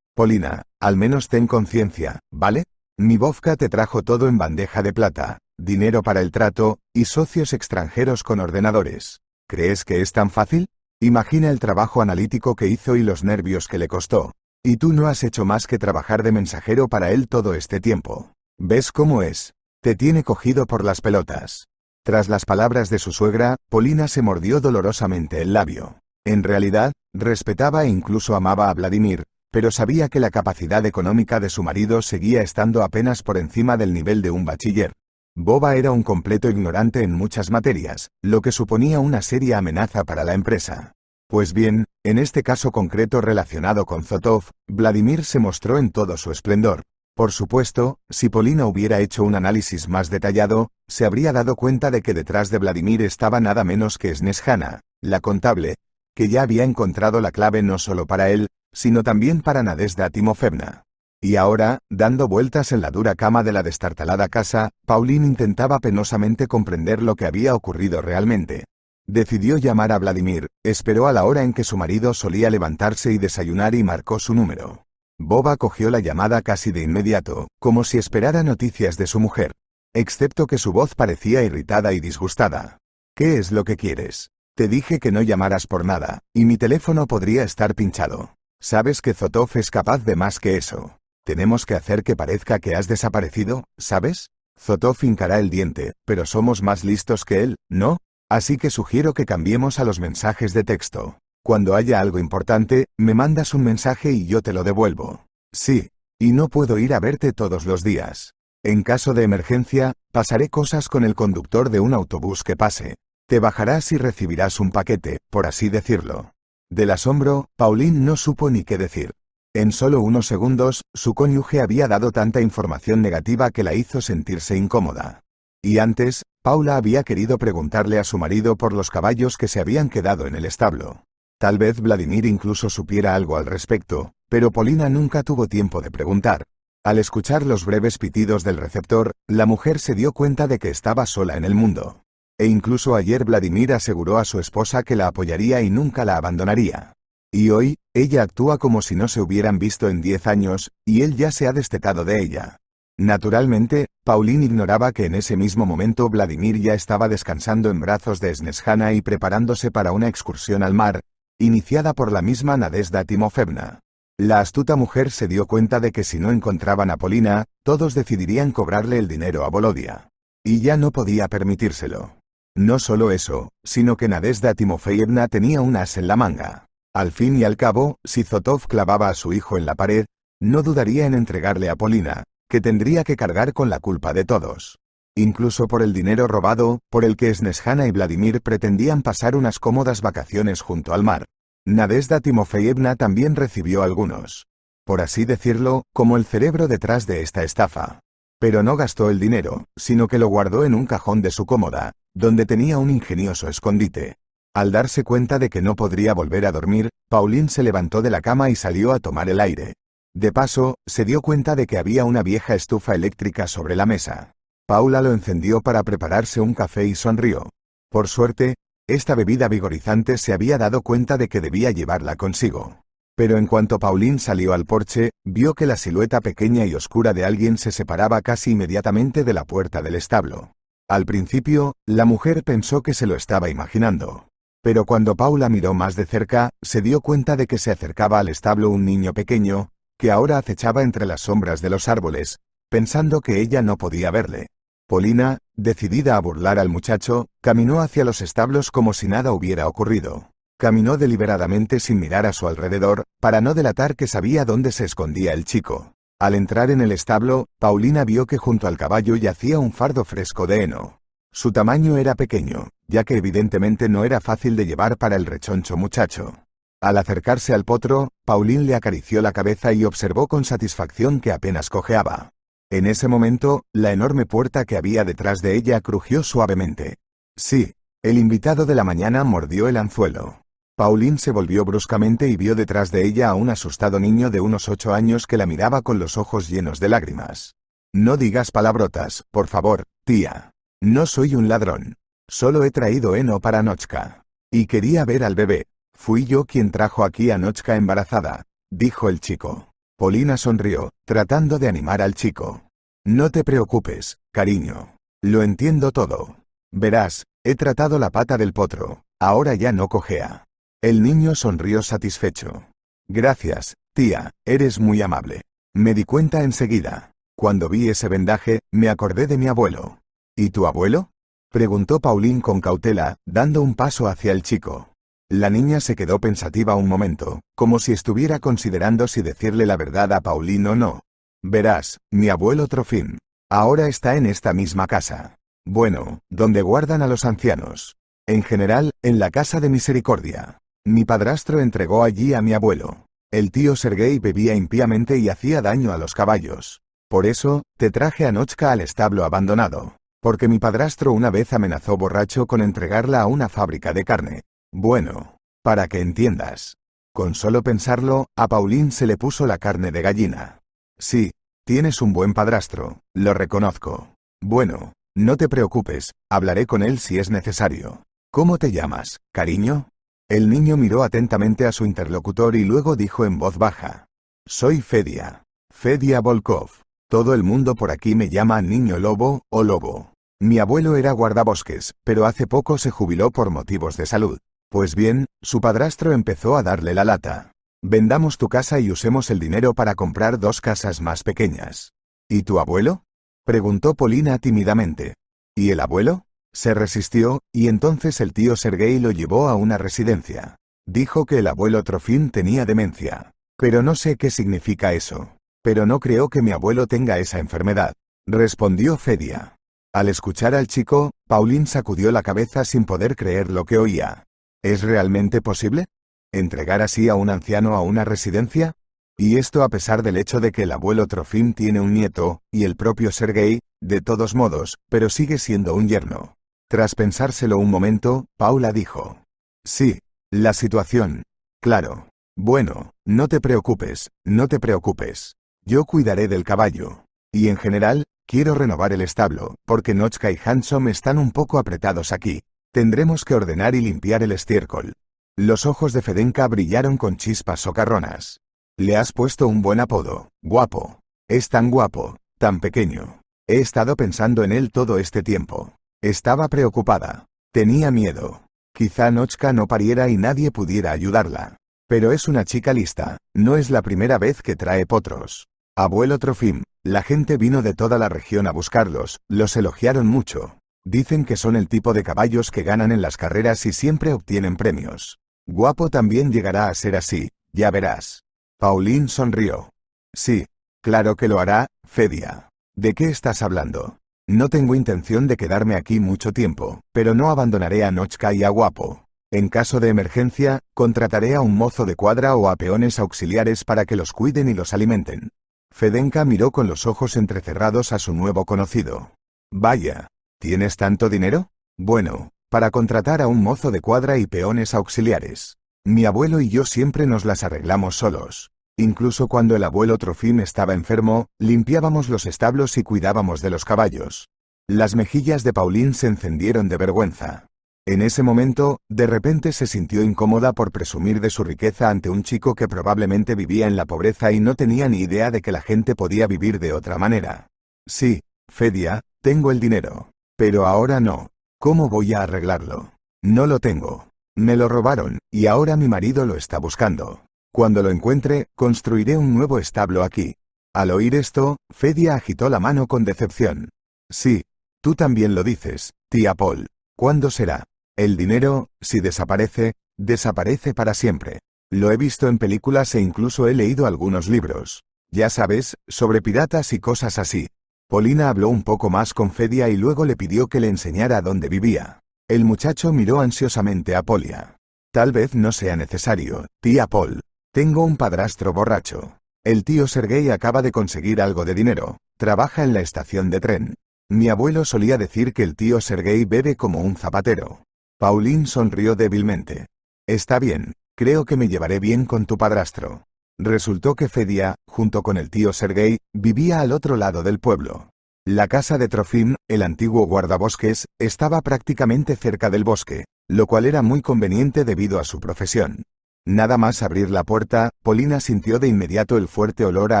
Polina, al menos ten conciencia, ¿vale? Mi Vovka te trajo todo en bandeja de plata, dinero para el trato, y socios extranjeros con ordenadores. ¿Crees que es tan fácil? Imagina el trabajo analítico que hizo y los nervios que le costó. Y tú no has hecho más que trabajar de mensajero para él todo este tiempo. ¿Ves cómo es? Te tiene cogido por las pelotas. Tras las palabras de su suegra, Polina se mordió dolorosamente el labio. En realidad, respetaba e incluso amaba a Vladimir, pero sabía que la capacidad económica de su marido seguía estando apenas por encima del nivel de un bachiller. Boba era un completo ignorante en muchas materias, lo que suponía una seria amenaza para la empresa. Pues bien, en este caso concreto relacionado con Zotov, Vladimir se mostró en todo su esplendor. Por supuesto, si Polina hubiera hecho un análisis más detallado, se habría dado cuenta de que detrás de Vladimir estaba nada menos que Snežana, la contable, que ya había encontrado la clave no solo para él, sino también para Nadezhda Timofeevna. Y ahora, dando vueltas en la dura cama de la destartalada casa, Pauline intentaba penosamente comprender lo que había ocurrido realmente. Decidió llamar a Vladimir, esperó a la hora en que su marido solía levantarse y desayunar y marcó su número. Boba cogió la llamada casi de inmediato, como si esperara noticias de su mujer. Excepto que su voz parecía irritada y disgustada. ¿Qué es lo que quieres? Te dije que no llamaras por nada, y mi teléfono podría estar pinchado. Sabes que Zotov es capaz de más que eso. Tenemos que hacer que parezca que has desaparecido, ¿sabes? Zotov hincará el diente, pero somos más listos que él, ¿no? Así que sugiero que cambiemos a los mensajes de texto. Cuando haya algo importante, me mandas un mensaje y yo te lo devuelvo. Sí. Y no puedo ir a verte todos los días. En caso de emergencia, pasaré cosas con el conductor de un autobús que pase. Te bajarás y recibirás un paquete, por así decirlo. Del asombro, Pauline no supo ni qué decir. En solo unos segundos, su cónyuge había dado tanta información negativa que la hizo sentirse incómoda. Y antes, Paula había querido preguntarle a su marido por los caballos que se habían quedado en el establo. Tal vez Vladimir incluso supiera algo al respecto, pero Polina nunca tuvo tiempo de preguntar. Al escuchar los breves pitidos del receptor, la mujer se dio cuenta de que estaba sola en el mundo. E incluso ayer Vladimir aseguró a su esposa que la apoyaría y nunca la abandonaría. Y hoy, ella actúa como si no se hubieran visto en 10 años, y él ya se ha destetado de ella. Naturalmente, Pauline ignoraba que en ese mismo momento Vladimir ya estaba descansando en brazos de Snezhana y preparándose para una excursión al mar, iniciada por la misma Nadezhda Timofeevna. La astuta mujer se dio cuenta de que si no encontraban a Polina, todos decidirían cobrarle el dinero a Volodia. Y ya no podía permitírselo. No solo eso, sino que Nadezhda Timofeevna tenía un as en la manga. Al fin y al cabo, si Zotov clavaba a su hijo en la pared, no dudaría en entregarle a Polina, que tendría que cargar con la culpa de todos. Incluso por el dinero robado, por el que Snezhana y Vladimir pretendían pasar unas cómodas vacaciones junto al mar. Nadezhda Timofeevna también recibió algunos. Por así decirlo, como el cerebro detrás de esta estafa. Pero no gastó el dinero, sino que lo guardó en un cajón de su cómoda, donde tenía un ingenioso escondite. Al darse cuenta de que no podría volver a dormir, Pauline se levantó de la cama y salió a tomar el aire. De paso, se dio cuenta de que había una vieja estufa eléctrica sobre la mesa. Paula lo encendió para prepararse un café y sonrió. Por suerte, esta bebida vigorizante se había dado cuenta de que debía llevarla consigo. Pero en cuanto Pauline salió al porche, vio que la silueta pequeña y oscura de alguien se separaba casi inmediatamente de la puerta del establo. Al principio, la mujer pensó que se lo estaba imaginando. Pero cuando Paula miró más de cerca, se dio cuenta de que se acercaba al establo un niño pequeño, que ahora acechaba entre las sombras de los árboles, pensando que ella no podía verle. Polina, decidida a burlar al muchacho, caminó hacia los establos como si nada hubiera ocurrido. Caminó deliberadamente sin mirar a su alrededor, para no delatar que sabía dónde se escondía el chico. Al entrar en el establo, Paulina vio que junto al caballo yacía un fardo fresco de heno. Su tamaño era pequeño, ya que evidentemente no era fácil de llevar para el rechoncho muchacho. Al acercarse al potro, Pauline le acarició la cabeza y observó con satisfacción que apenas cojeaba. En ese momento, la enorme puerta que había detrás de ella crujió suavemente. Sí, el invitado de la mañana mordió el anzuelo. Pauline se volvió bruscamente y vio detrás de ella a un asustado niño de unos 8 años que la miraba con los ojos llenos de lágrimas. No digas palabrotas, por favor, tía. No soy un ladrón. Solo he traído heno para Nochka. Y quería ver al bebé. Fui yo quien trajo aquí a Nochka embarazada, dijo el chico. Polina sonrió, tratando de animar al chico. No te preocupes, cariño. Lo entiendo todo. Verás, he tratado la pata del potro, ahora ya no cojea. El niño sonrió satisfecho. Gracias, tía, eres muy amable. Me di cuenta enseguida. Cuando vi ese vendaje, me acordé de mi abuelo. ¿Y tu abuelo? Preguntó Pauline con cautela, dando un paso hacia el chico. La niña se quedó pensativa un momento, como si estuviera considerando si decirle la verdad a Pauline o no. Verás, mi abuelo Trofim. Ahora está en esta misma casa. Bueno, donde guardan a los ancianos. En general, en la casa de misericordia. Mi padrastro entregó allí a mi abuelo. El tío Sergei bebía impíamente y hacía daño a los caballos. Por eso, te traje a Nochka al establo abandonado. Porque mi padrastro una vez amenazó borracho con entregarla a una fábrica de carne. Bueno, para que entiendas. Con solo pensarlo, a Pauline se le puso la carne de gallina. Sí, tienes un buen padrastro, lo reconozco. Bueno, no te preocupes, hablaré con él si es necesario. ¿Cómo te llamas, cariño? El niño miró atentamente a su interlocutor y luego dijo en voz baja. Soy Fedia. Fedia Volkov. Todo el mundo por aquí me llama niño lobo o lobo. Mi abuelo era guardabosques, pero hace poco se jubiló por motivos de salud. Pues bien, su padrastro empezó a darle la lata. Vendamos tu casa y usemos el dinero para comprar 2 casas más pequeñas. ¿Y tu abuelo? Preguntó Polina tímidamente. ¿Y el abuelo? Se resistió, y entonces el tío Sergei lo llevó a una residencia. Dijo que el abuelo Trofim tenía demencia. Pero no sé qué significa eso. Pero no creo que mi abuelo tenga esa enfermedad, respondió Fedia. Al escuchar al chico, Pauline sacudió la cabeza sin poder creer lo que oía. ¿Es realmente posible? ¿Entregar así a un anciano a una residencia? Y esto a pesar del hecho de que el abuelo Trofim tiene un nieto, y el propio Sergei, de todos modos, pero sigue siendo un yerno. Tras pensárselo un momento, Paula dijo. Sí, la situación. Claro. Bueno, no te preocupes, no te preocupes. Yo cuidaré del caballo. Y en general, quiero renovar el establo, porque Nochka y Handsome están un poco apretados aquí. Tendremos que ordenar y limpiar el estiércol. Los ojos de Fedenka brillaron con chispas socarronas. Le has puesto un buen apodo, guapo. Es tan guapo, tan pequeño. He estado pensando en él todo este tiempo. Estaba preocupada. Tenía miedo. Quizá Nochka no pariera y nadie pudiera ayudarla. Pero es una chica lista, no es la primera vez que trae potros. Abuelo Trofim, la gente vino de toda la región a buscarlos, los elogiaron mucho. Dicen que son el tipo de caballos que ganan en las carreras y siempre obtienen premios. Guapo también llegará a ser así, ya verás. Pauline sonrió. Sí, claro que lo hará, Fedia. ¿De qué estás hablando? No tengo intención de quedarme aquí mucho tiempo, pero no abandonaré a Nochka y a Guapo. En caso de emergencia, contrataré a un mozo de cuadra o a peones auxiliares para que los cuiden y los alimenten. Fedenka miró con los ojos entrecerrados a su nuevo conocido. Vaya, ¿tienes tanto dinero? Bueno, para contratar a un mozo de cuadra y peones auxiliares. Mi abuelo y yo siempre nos las arreglamos solos. Incluso cuando el abuelo Trofim estaba enfermo, limpiábamos los establos y cuidábamos de los caballos. Las mejillas de Pauline se encendieron de vergüenza. En ese momento, de repente se sintió incómoda por presumir de su riqueza ante un chico que probablemente vivía en la pobreza y no tenía ni idea de que la gente podía vivir de otra manera. Sí, Fedia, tengo el dinero. Pero ahora no. ¿Cómo voy a arreglarlo? No lo tengo. Me lo robaron, y ahora mi marido lo está buscando. Cuando lo encuentre, construiré un nuevo establo aquí. Al oír esto, Fedia agitó la mano con decepción. Sí, tú también lo dices, tía Paul. ¿Cuándo será? El dinero, si desaparece, desaparece para siempre. Lo he visto en películas e incluso he leído algunos libros. Ya sabes, sobre piratas y cosas así. Polina habló un poco más con Fedia y luego le pidió que le enseñara dónde vivía. El muchacho miró ansiosamente a Polia. Tal vez no sea necesario, tía Paul. Tengo un padrastro borracho. El tío Sergei acaba de conseguir algo de dinero. Trabaja en la estación de tren. Mi abuelo solía decir que el tío Sergei bebe como un zapatero. Pauline sonrió débilmente. Está bien, creo que me llevaré bien con tu padrastro. Resultó que Fedia, junto con el tío Sergei, vivía al otro lado del pueblo. La casa de Trofim, el antiguo guardabosques, estaba prácticamente cerca del bosque, lo cual era muy conveniente debido a su profesión. Nada más abrir la puerta, Polina sintió de inmediato el fuerte olor a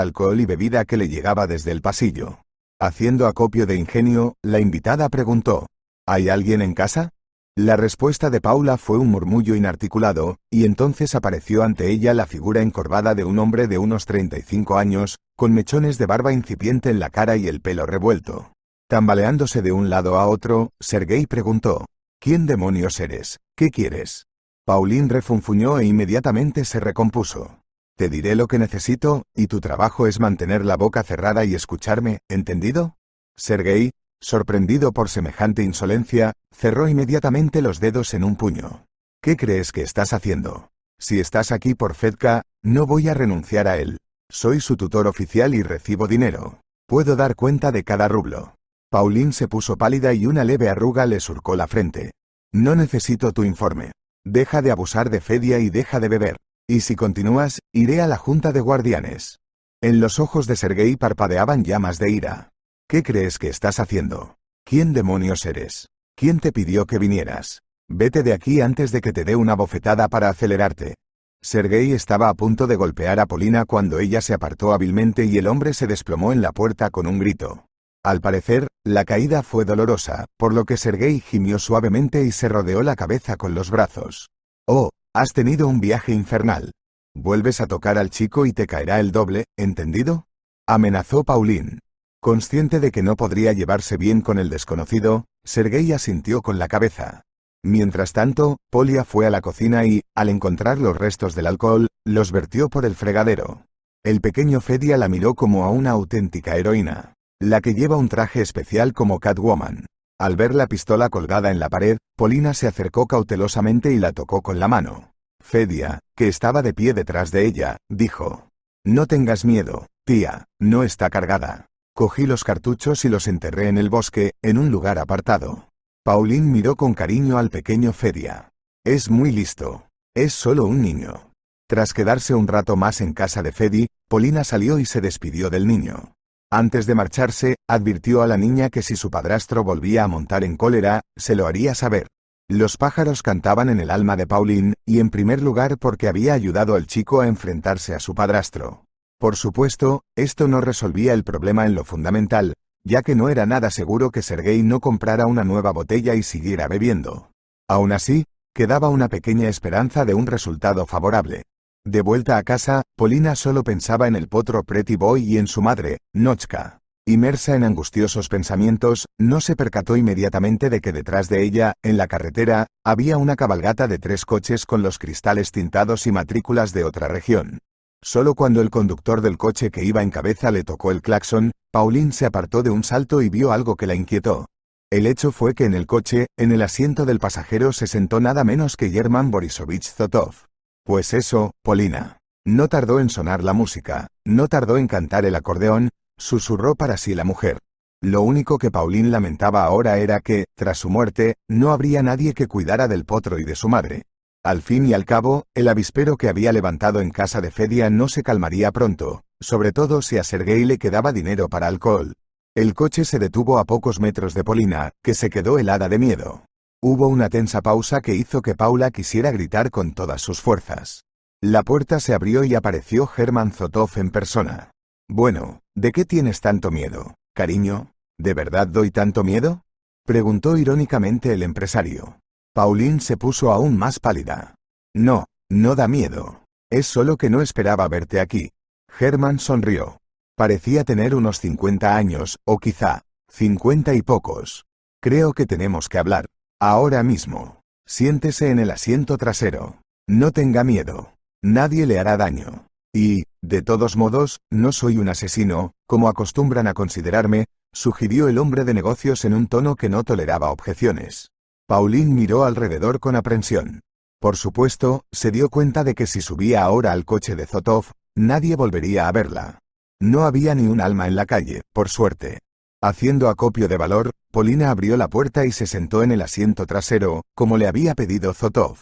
alcohol y bebida que le llegaba desde el pasillo. Haciendo acopio de ingenio, la invitada preguntó, ¿hay alguien en casa? La respuesta de Paula fue un murmullo inarticulado, y entonces apareció ante ella la figura encorvada de un hombre de unos 35 años, con mechones de barba incipiente en la cara y el pelo revuelto. Tambaleándose de un lado a otro, Sergei preguntó, ¿quién demonios eres? ¿Qué quieres? Pauline refunfuñó e inmediatamente se recompuso. Te diré lo que necesito, y tu trabajo es mantener la boca cerrada y escucharme, ¿entendido? Sergei, sorprendido por semejante insolencia, cerró inmediatamente los dedos en un puño. ¿Qué crees que estás haciendo? Si estás aquí por Fedka, no voy a renunciar a él. Soy su tutor oficial y recibo dinero. Puedo dar cuenta de cada rublo. Pauline se puso pálida y una leve arruga le surcó la frente. No necesito tu informe. Deja de abusar de Fedia y deja de beber. Y si continúas, iré a la junta de guardianes. En los ojos de Sergei parpadeaban llamas de ira. ¿Qué crees que estás haciendo? ¿Quién demonios eres? ¿Quién te pidió que vinieras? Vete de aquí antes de que te dé una bofetada para acelerarte. Sergei estaba a punto de golpear a Polina cuando ella se apartó hábilmente y el hombre se desplomó en la puerta con un grito. Al parecer, la caída fue dolorosa, por lo que Sergei gimió suavemente y se rodeó la cabeza con los brazos. «Oh, has tenido un viaje infernal». Vuelves a tocar al chico y te caerá el doble, ¿entendido? Amenazó Pauline. Consciente de que no podría llevarse bien con el desconocido, Sergei asintió con la cabeza. Mientras tanto, Polia fue a la cocina y, al encontrar los restos del alcohol, los vertió por el fregadero. El pequeño Fedia la miró como a una auténtica heroína, la que lleva un traje especial como Catwoman. Al ver la pistola colgada en la pared, Polina se acercó cautelosamente y la tocó con la mano. Fedia, que estaba de pie detrás de ella, dijo: «No tengas miedo, tía, no está cargada». Cogí los cartuchos y los enterré en el bosque, en un lugar apartado. Pauline miró con cariño al pequeño Fedia. Es muy listo. Es solo un niño. Tras quedarse un rato más en casa de Fedi, Polina salió y se despidió del niño. Antes de marcharse, advirtió a la niña que si su padrastro volvía a montar en cólera, se lo haría saber. Los pájaros cantaban en el alma de Pauline, y en primer lugar porque había ayudado al chico a enfrentarse a su padrastro. Por supuesto, esto no resolvía el problema en lo fundamental, ya que no era nada seguro que Sergei no comprara una nueva botella y siguiera bebiendo. Aún así, quedaba una pequeña esperanza de un resultado favorable. De vuelta a casa, Polina solo pensaba en el potro Pretty Boy y en su madre, Nochka. Inmersa en angustiosos pensamientos, no se percató inmediatamente de que detrás de ella, en la carretera, había una cabalgata de 3 coches con los cristales tintados y matrículas de otra región. Solo cuando el conductor del coche que iba en cabeza le tocó el claxon, Pauline se apartó de un salto y vio algo que la inquietó. El hecho fue que en el coche, en el asiento del pasajero se sentó nada menos que German Borisovich Zotov. Pues eso, Polina. No tardó en sonar la música, no tardó en cantar el acordeón, susurró para sí la mujer. Lo único que Pauline lamentaba ahora era que, tras su muerte, no habría nadie que cuidara del potro y de su madre. Al fin y al cabo, el avispero que había levantado en casa de Fedia no se calmaría pronto, sobre todo si a Sergei le quedaba dinero para alcohol. El coche se detuvo a pocos metros de Polina, que se quedó helada de miedo. Hubo una tensa pausa que hizo que Paula quisiera gritar con todas sus fuerzas. La puerta se abrió y apareció German Zotov en persona. «Bueno, ¿de qué tienes tanto miedo, cariño? ¿De verdad doy tanto miedo?», preguntó irónicamente el empresario. Pauline se puso aún más pálida. «No, no da miedo. Es solo que no esperaba verte aquí». German sonrió. Parecía tener unos 50 años, o quizá, 50 y pocos. «Creo que tenemos que hablar. Ahora mismo. Siéntese en el asiento trasero. No tenga miedo. Nadie le hará daño. Y, de todos modos, no soy un asesino, como acostumbran a considerarme», sugirió el hombre de negocios en un tono que no toleraba objeciones. Pauline miró alrededor con aprensión. Por supuesto, se dio cuenta de que si subía ahora al coche de Zotov, nadie volvería a verla. No había ni un alma en la calle, por suerte. Haciendo acopio de valor, Polina abrió la puerta y se sentó en el asiento trasero, como le había pedido Zotov.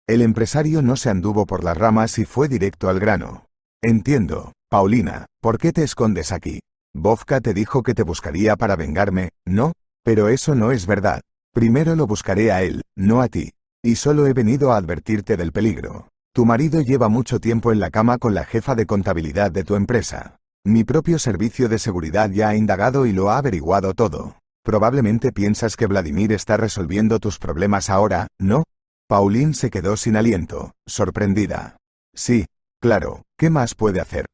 El empresario no se anduvo por las ramas y fue directo al grano. «Entiendo, Paulina, ¿por qué te escondes aquí? Vovka te dijo que te buscaría para vengarme, ¿no? Pero eso no es verdad. Primero lo buscaré a él, no a ti. Y solo he venido a advertirte del peligro. Tu marido lleva mucho tiempo en la cama con la jefa de contabilidad de tu empresa. Mi propio servicio de seguridad ya ha indagado y lo ha averiguado todo. Probablemente piensas que Vladimir está resolviendo tus problemas ahora, ¿no?» Pauline se quedó sin aliento, sorprendida. «Sí, claro, ¿qué más puede hacer?»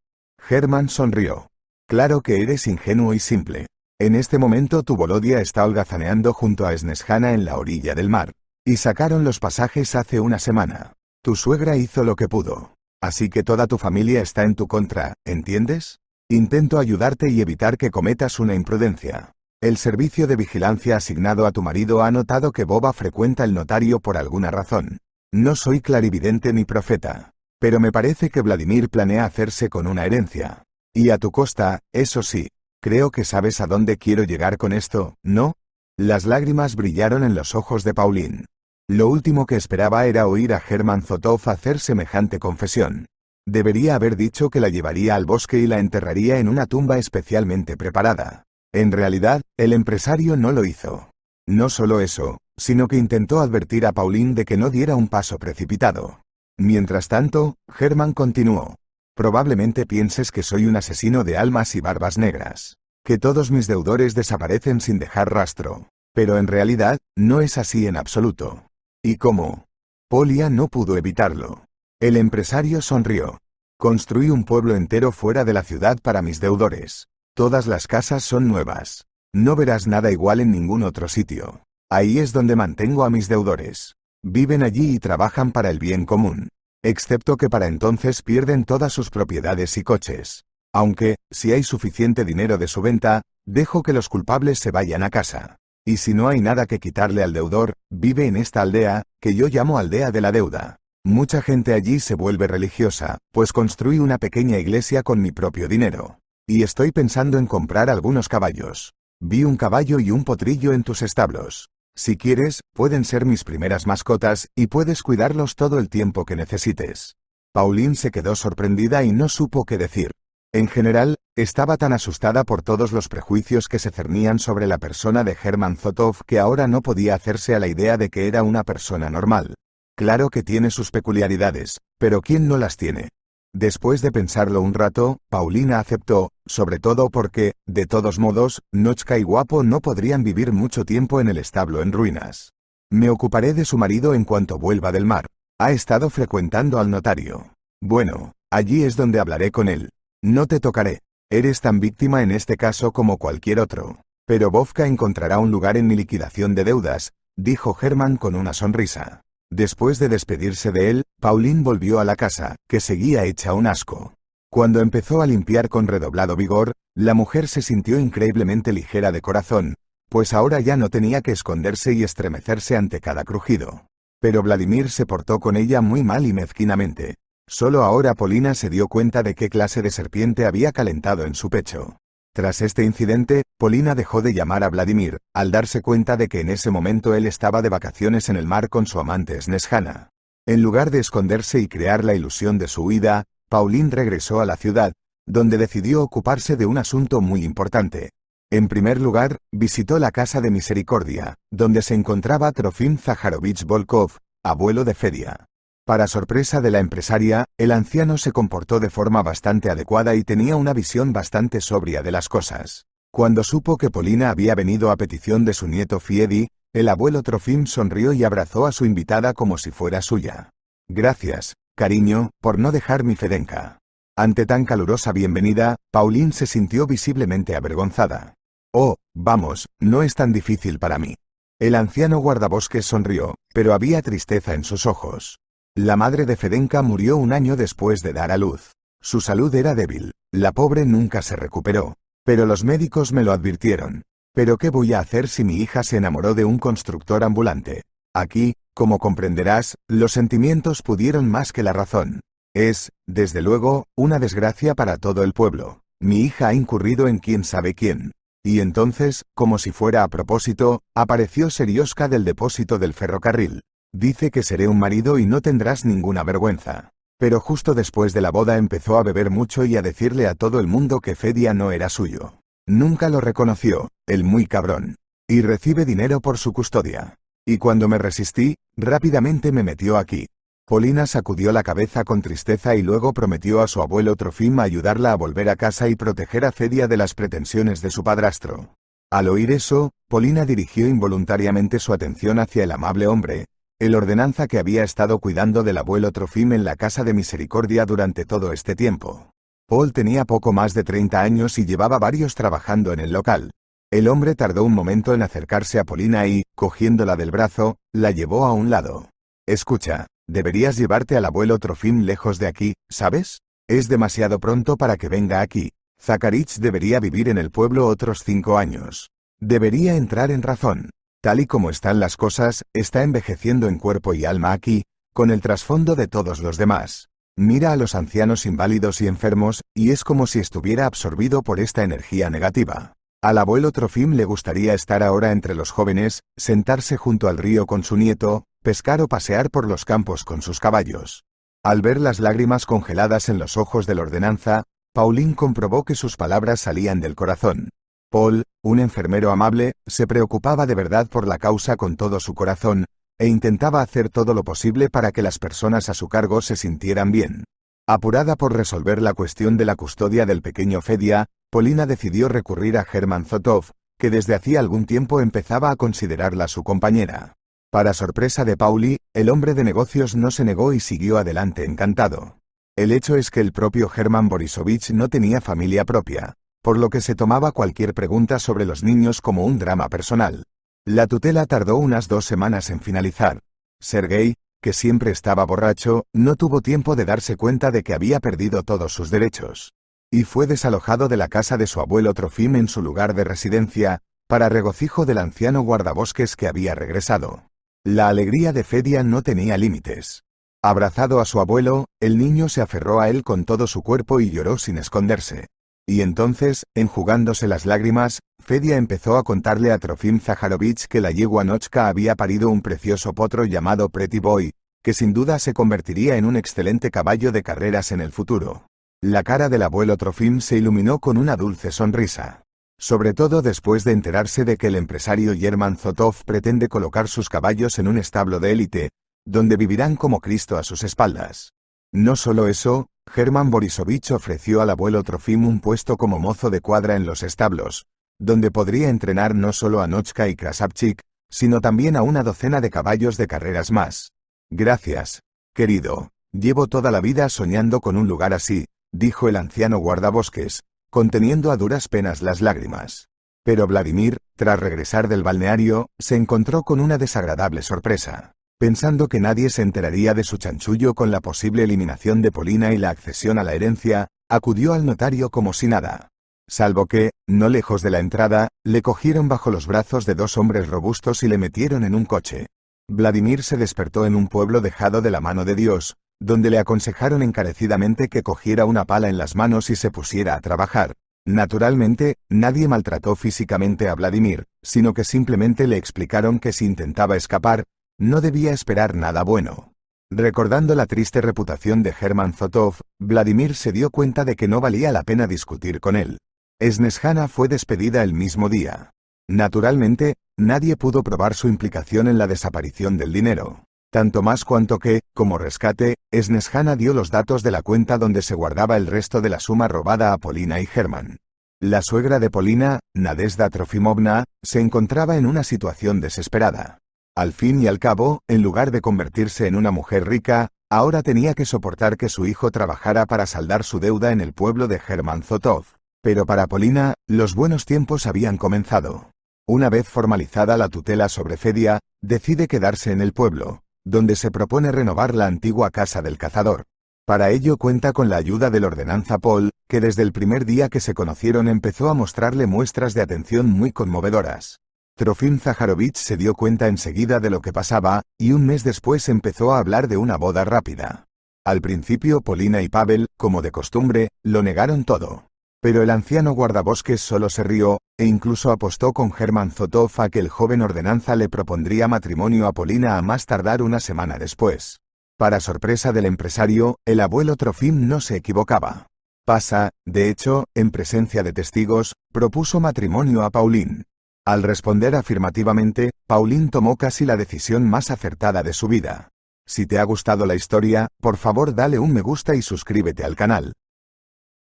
German sonrió. «Claro que eres ingenuo y simple. En este momento tu Volodia está holgazaneando junto a Snežana en la orilla del mar. Y sacaron los pasajes hace una semana. Tu suegra hizo lo que pudo. Así que toda tu familia está en tu contra, ¿entiendes? Intento ayudarte y evitar que cometas una imprudencia. El servicio de vigilancia asignado a tu marido ha notado que Boba frecuenta el notario por alguna razón. No soy clarividente ni profeta. Pero me parece que Vladimir planea hacerse con una herencia. Y a tu costa, eso sí. Creo que sabes a dónde quiero llegar con esto, ¿no?» Las lágrimas brillaron en los ojos de Pauline. Lo último que esperaba era oír a German Zotov hacer semejante confesión. Debería haber dicho que la llevaría al bosque y la enterraría en una tumba especialmente preparada. En realidad, el empresario no lo hizo. No solo eso, sino que intentó advertir a Pauline de que no diera un paso precipitado. Mientras tanto, German continuó. «Probablemente pienses que soy un asesino de almas y barbas negras. Que todos mis deudores desaparecen sin dejar rastro. Pero en realidad, no es así en absoluto». «¿Y cómo?» Polia no pudo evitarlo. El empresario sonrió. Construí un pueblo entero fuera de la ciudad para mis deudores. Todas las casas son nuevas. No verás nada igual en ningún otro sitio. Ahí es donde mantengo a mis deudores. Viven allí y trabajan para el bien común. Excepto que para entonces pierden todas sus propiedades y coches. Aunque, si hay suficiente dinero de su venta, dejo que los culpables se vayan a casa. Y si no hay nada que quitarle al deudor, vive en esta aldea, que yo llamo aldea de la deuda. Mucha gente allí se vuelve religiosa, pues construí una pequeña iglesia con mi propio dinero. Y estoy pensando en comprar algunos caballos. Vi un caballo y un potrillo en tus establos. Si quieres, pueden ser mis primeras mascotas y puedes cuidarlos todo el tiempo que necesites. Pauline se quedó sorprendida y no supo qué decir. En general, estaba tan asustada por todos los prejuicios que se cernían sobre la persona de Hermann Zotov que ahora no podía hacerse a la idea de que era una persona normal. Claro que tiene sus peculiaridades, pero ¿quién no las tiene? Después de pensarlo un rato, Paulina aceptó, sobre todo porque, de todos modos, Nochka y Guapo no podrían vivir mucho tiempo en el establo en ruinas. Me ocuparé de su marido en cuanto vuelva del mar. Ha estado frecuentando al notario. Bueno, allí es donde hablaré con él. No te tocaré. Eres tan víctima en este caso como cualquier otro. Pero Vovka encontrará un lugar en mi liquidación de deudas, dijo Hermann con una sonrisa. Después de despedirse de él, Pauline volvió a la casa, que seguía hecha un asco. Cuando empezó a limpiar con redoblado vigor, la mujer se sintió increíblemente ligera de corazón, pues ahora ya no tenía que esconderse y estremecerse ante cada crujido. Pero Vladimir se portó con ella muy mal y mezquinamente. Solo ahora Polina se dio cuenta de qué clase de serpiente había calentado en su pecho. Tras este incidente, Polina dejó de llamar a Vladimir, al darse cuenta de que en ese momento él estaba de vacaciones en el mar con su amante Snezhana. En lugar de esconderse y crear la ilusión de su huida, Pauline regresó a la ciudad, donde decidió ocuparse de un asunto muy importante. En primer lugar, visitó la Casa de Misericordia, donde se encontraba Trofim Zaharovich Volkov, abuelo de Fedia. Para sorpresa de la empresaria, el anciano se comportó de forma bastante adecuada y tenía una visión bastante sobria de las cosas. Cuando supo que Polina había venido a petición de su nieto Fiedi, el abuelo Trofim sonrió y abrazó a su invitada como si fuera suya. Gracias, cariño, por no dejar mi Fedenka. Ante tan calurosa bienvenida, Pauline se sintió visiblemente avergonzada. Oh, vamos, no es tan difícil para mí. El anciano guardabosques sonrió, pero había tristeza en sus ojos. La madre de Fedenka murió un año después de dar a luz. Su salud era débil, la pobre nunca se recuperó. Pero los médicos me lo advirtieron. ¿Pero qué voy a hacer si mi hija se enamoró de un constructor ambulante? Aquí, como comprenderás, los sentimientos pudieron más que la razón. Es, desde luego, una desgracia para todo el pueblo. Mi hija ha incurrido en quién sabe quién. Y entonces, como si fuera a propósito, apareció Serioska del depósito del ferrocarril. Dice que seré un marido y no tendrás ninguna vergüenza. Pero justo después de la boda empezó a beber mucho y a decirle a todo el mundo que Fedia no era suyo. Nunca lo reconoció, el muy cabrón. Y recibe dinero por su custodia. Y cuando me resistí, rápidamente me metió aquí. Polina sacudió la cabeza con tristeza y luego prometió a su abuelo Trofim ayudarla a volver a casa y proteger a Fedia de las pretensiones de su padrastro. Al oír eso, Polina dirigió involuntariamente su atención hacia el amable hombre, el ordenanza que había estado cuidando del abuelo Trofim en la Casa de Misericordia durante todo este tiempo. Paul tenía poco más de 30 años y llevaba varios trabajando en el local. El hombre tardó un momento en acercarse a Polina y, cogiéndola del brazo, la llevó a un lado. Escucha, deberías llevarte al abuelo Trofim lejos de aquí, ¿sabes? Es demasiado pronto para que venga aquí. Zakharich debería vivir en el pueblo otros 5 años. Debería entrar en razón. Tal y como están las cosas, está envejeciendo en cuerpo y alma aquí, con el trasfondo de todos los demás. Mira a los ancianos inválidos y enfermos, y es como si estuviera absorbido por esta energía negativa. Al abuelo Trofim le gustaría estar ahora entre los jóvenes, sentarse junto al río con su nieto, pescar o pasear por los campos con sus caballos. Al ver las lágrimas congeladas en los ojos del ordenanza, Pauline comprobó que sus palabras salían del corazón. Paul, un enfermero amable, se preocupaba de verdad por la causa con todo su corazón, e intentaba hacer todo lo posible para que las personas a su cargo se sintieran bien. Apurada por resolver la cuestión de la custodia del pequeño Fedia, Polina decidió recurrir a Hermann Zotov, que desde hacía algún tiempo empezaba a considerarla su compañera. Para sorpresa de Pauli, el hombre de negocios no se negó y siguió adelante encantado. El hecho es que el propio Herman Borisovich no tenía familia propia, por lo que se tomaba cualquier pregunta sobre los niños como un drama personal. La tutela tardó unas 2 semanas en finalizar. Sergei, que siempre estaba borracho, no tuvo tiempo de darse cuenta de que había perdido todos sus derechos. Y fue desalojado de la casa de su abuelo Trofim en su lugar de residencia, para regocijo del anciano guardabosques que había regresado. La alegría de Fedia no tenía límites. Abrazado a su abuelo, el niño se aferró a él con todo su cuerpo y lloró sin esconderse. Y entonces, enjugándose las lágrimas, Fedia empezó a contarle a Trofim Zaharovich que la yegua Nochka había parido un precioso potro llamado Pretty Boy, que sin duda se convertiría en un excelente caballo de carreras en el futuro. La cara del abuelo Trofim se iluminó con una dulce sonrisa. Sobre todo después de enterarse de que el empresario Yerman Zotov pretende colocar sus caballos en un establo de élite, donde vivirán como Cristo a sus espaldas. No solo eso, Herman Borisovich ofreció al abuelo Trofim un puesto como mozo de cuadra en los establos, donde podría entrenar no solo a Nochka y Krasavchik, sino también a una docena de caballos de carreras más. Gracias, querido. Llevo toda la vida soñando con un lugar así, dijo el anciano guardabosques, conteniendo a duras penas las lágrimas. Pero Vladimir, tras regresar del balneario, se encontró con una desagradable sorpresa. Pensando que nadie se enteraría de su chanchullo con la posible eliminación de Polina y la accesión a la herencia, acudió al notario como si nada. Salvo que, no lejos de la entrada, le cogieron bajo los brazos de 2 hombres robustos y le metieron en un coche. Vladimir se despertó en un pueblo dejado de la mano de Dios, donde le aconsejaron encarecidamente que cogiera una pala en las manos y se pusiera a trabajar. Naturalmente, nadie maltrató físicamente a Vladimir, sino que simplemente le explicaron que si intentaba escapar, no debía esperar nada bueno. Recordando la triste reputación de Herman Zotov, Vladimir se dio cuenta de que no valía la pena discutir con él. Snežana fue despedida el mismo día. Naturalmente, nadie pudo probar su implicación en la desaparición del dinero. Tanto más cuanto que, como rescate, Snežana dio los datos de la cuenta donde se guardaba el resto de la suma robada a Polina y Herman. La suegra de Polina, Nadezhda Trofimovna, se encontraba en una situación desesperada. Al fin y al cabo, en lugar de convertirse en una mujer rica, ahora tenía que soportar que su hijo trabajara para saldar su deuda en el pueblo de Herman Zotov. Pero para Polina, los buenos tiempos habían comenzado. Una vez formalizada la tutela sobre Fedia, decide quedarse en el pueblo, donde se propone renovar la antigua casa del cazador. Para ello cuenta con la ayuda del ordenanza Paul, que desde el primer día que se conocieron empezó a mostrarle muestras de atención muy conmovedoras. Trofim Zaharovich se dio cuenta enseguida de lo que pasaba, y un mes después empezó a hablar de una boda rápida. Al principio Polina y Pavel, como de costumbre, lo negaron todo. Pero el anciano guardabosques solo se rió, e incluso apostó con Herman Zotov a que el joven ordenanza le propondría matrimonio a Polina a más tardar una semana después. Para sorpresa del empresario, el abuelo Trofim no se equivocaba. Pasa, de hecho, en presencia de testigos, propuso matrimonio a Pauline. Al responder afirmativamente, Pauline tomó casi la decisión más acertada de su vida. Si te ha gustado la historia, por favor dale un me gusta y suscríbete al canal.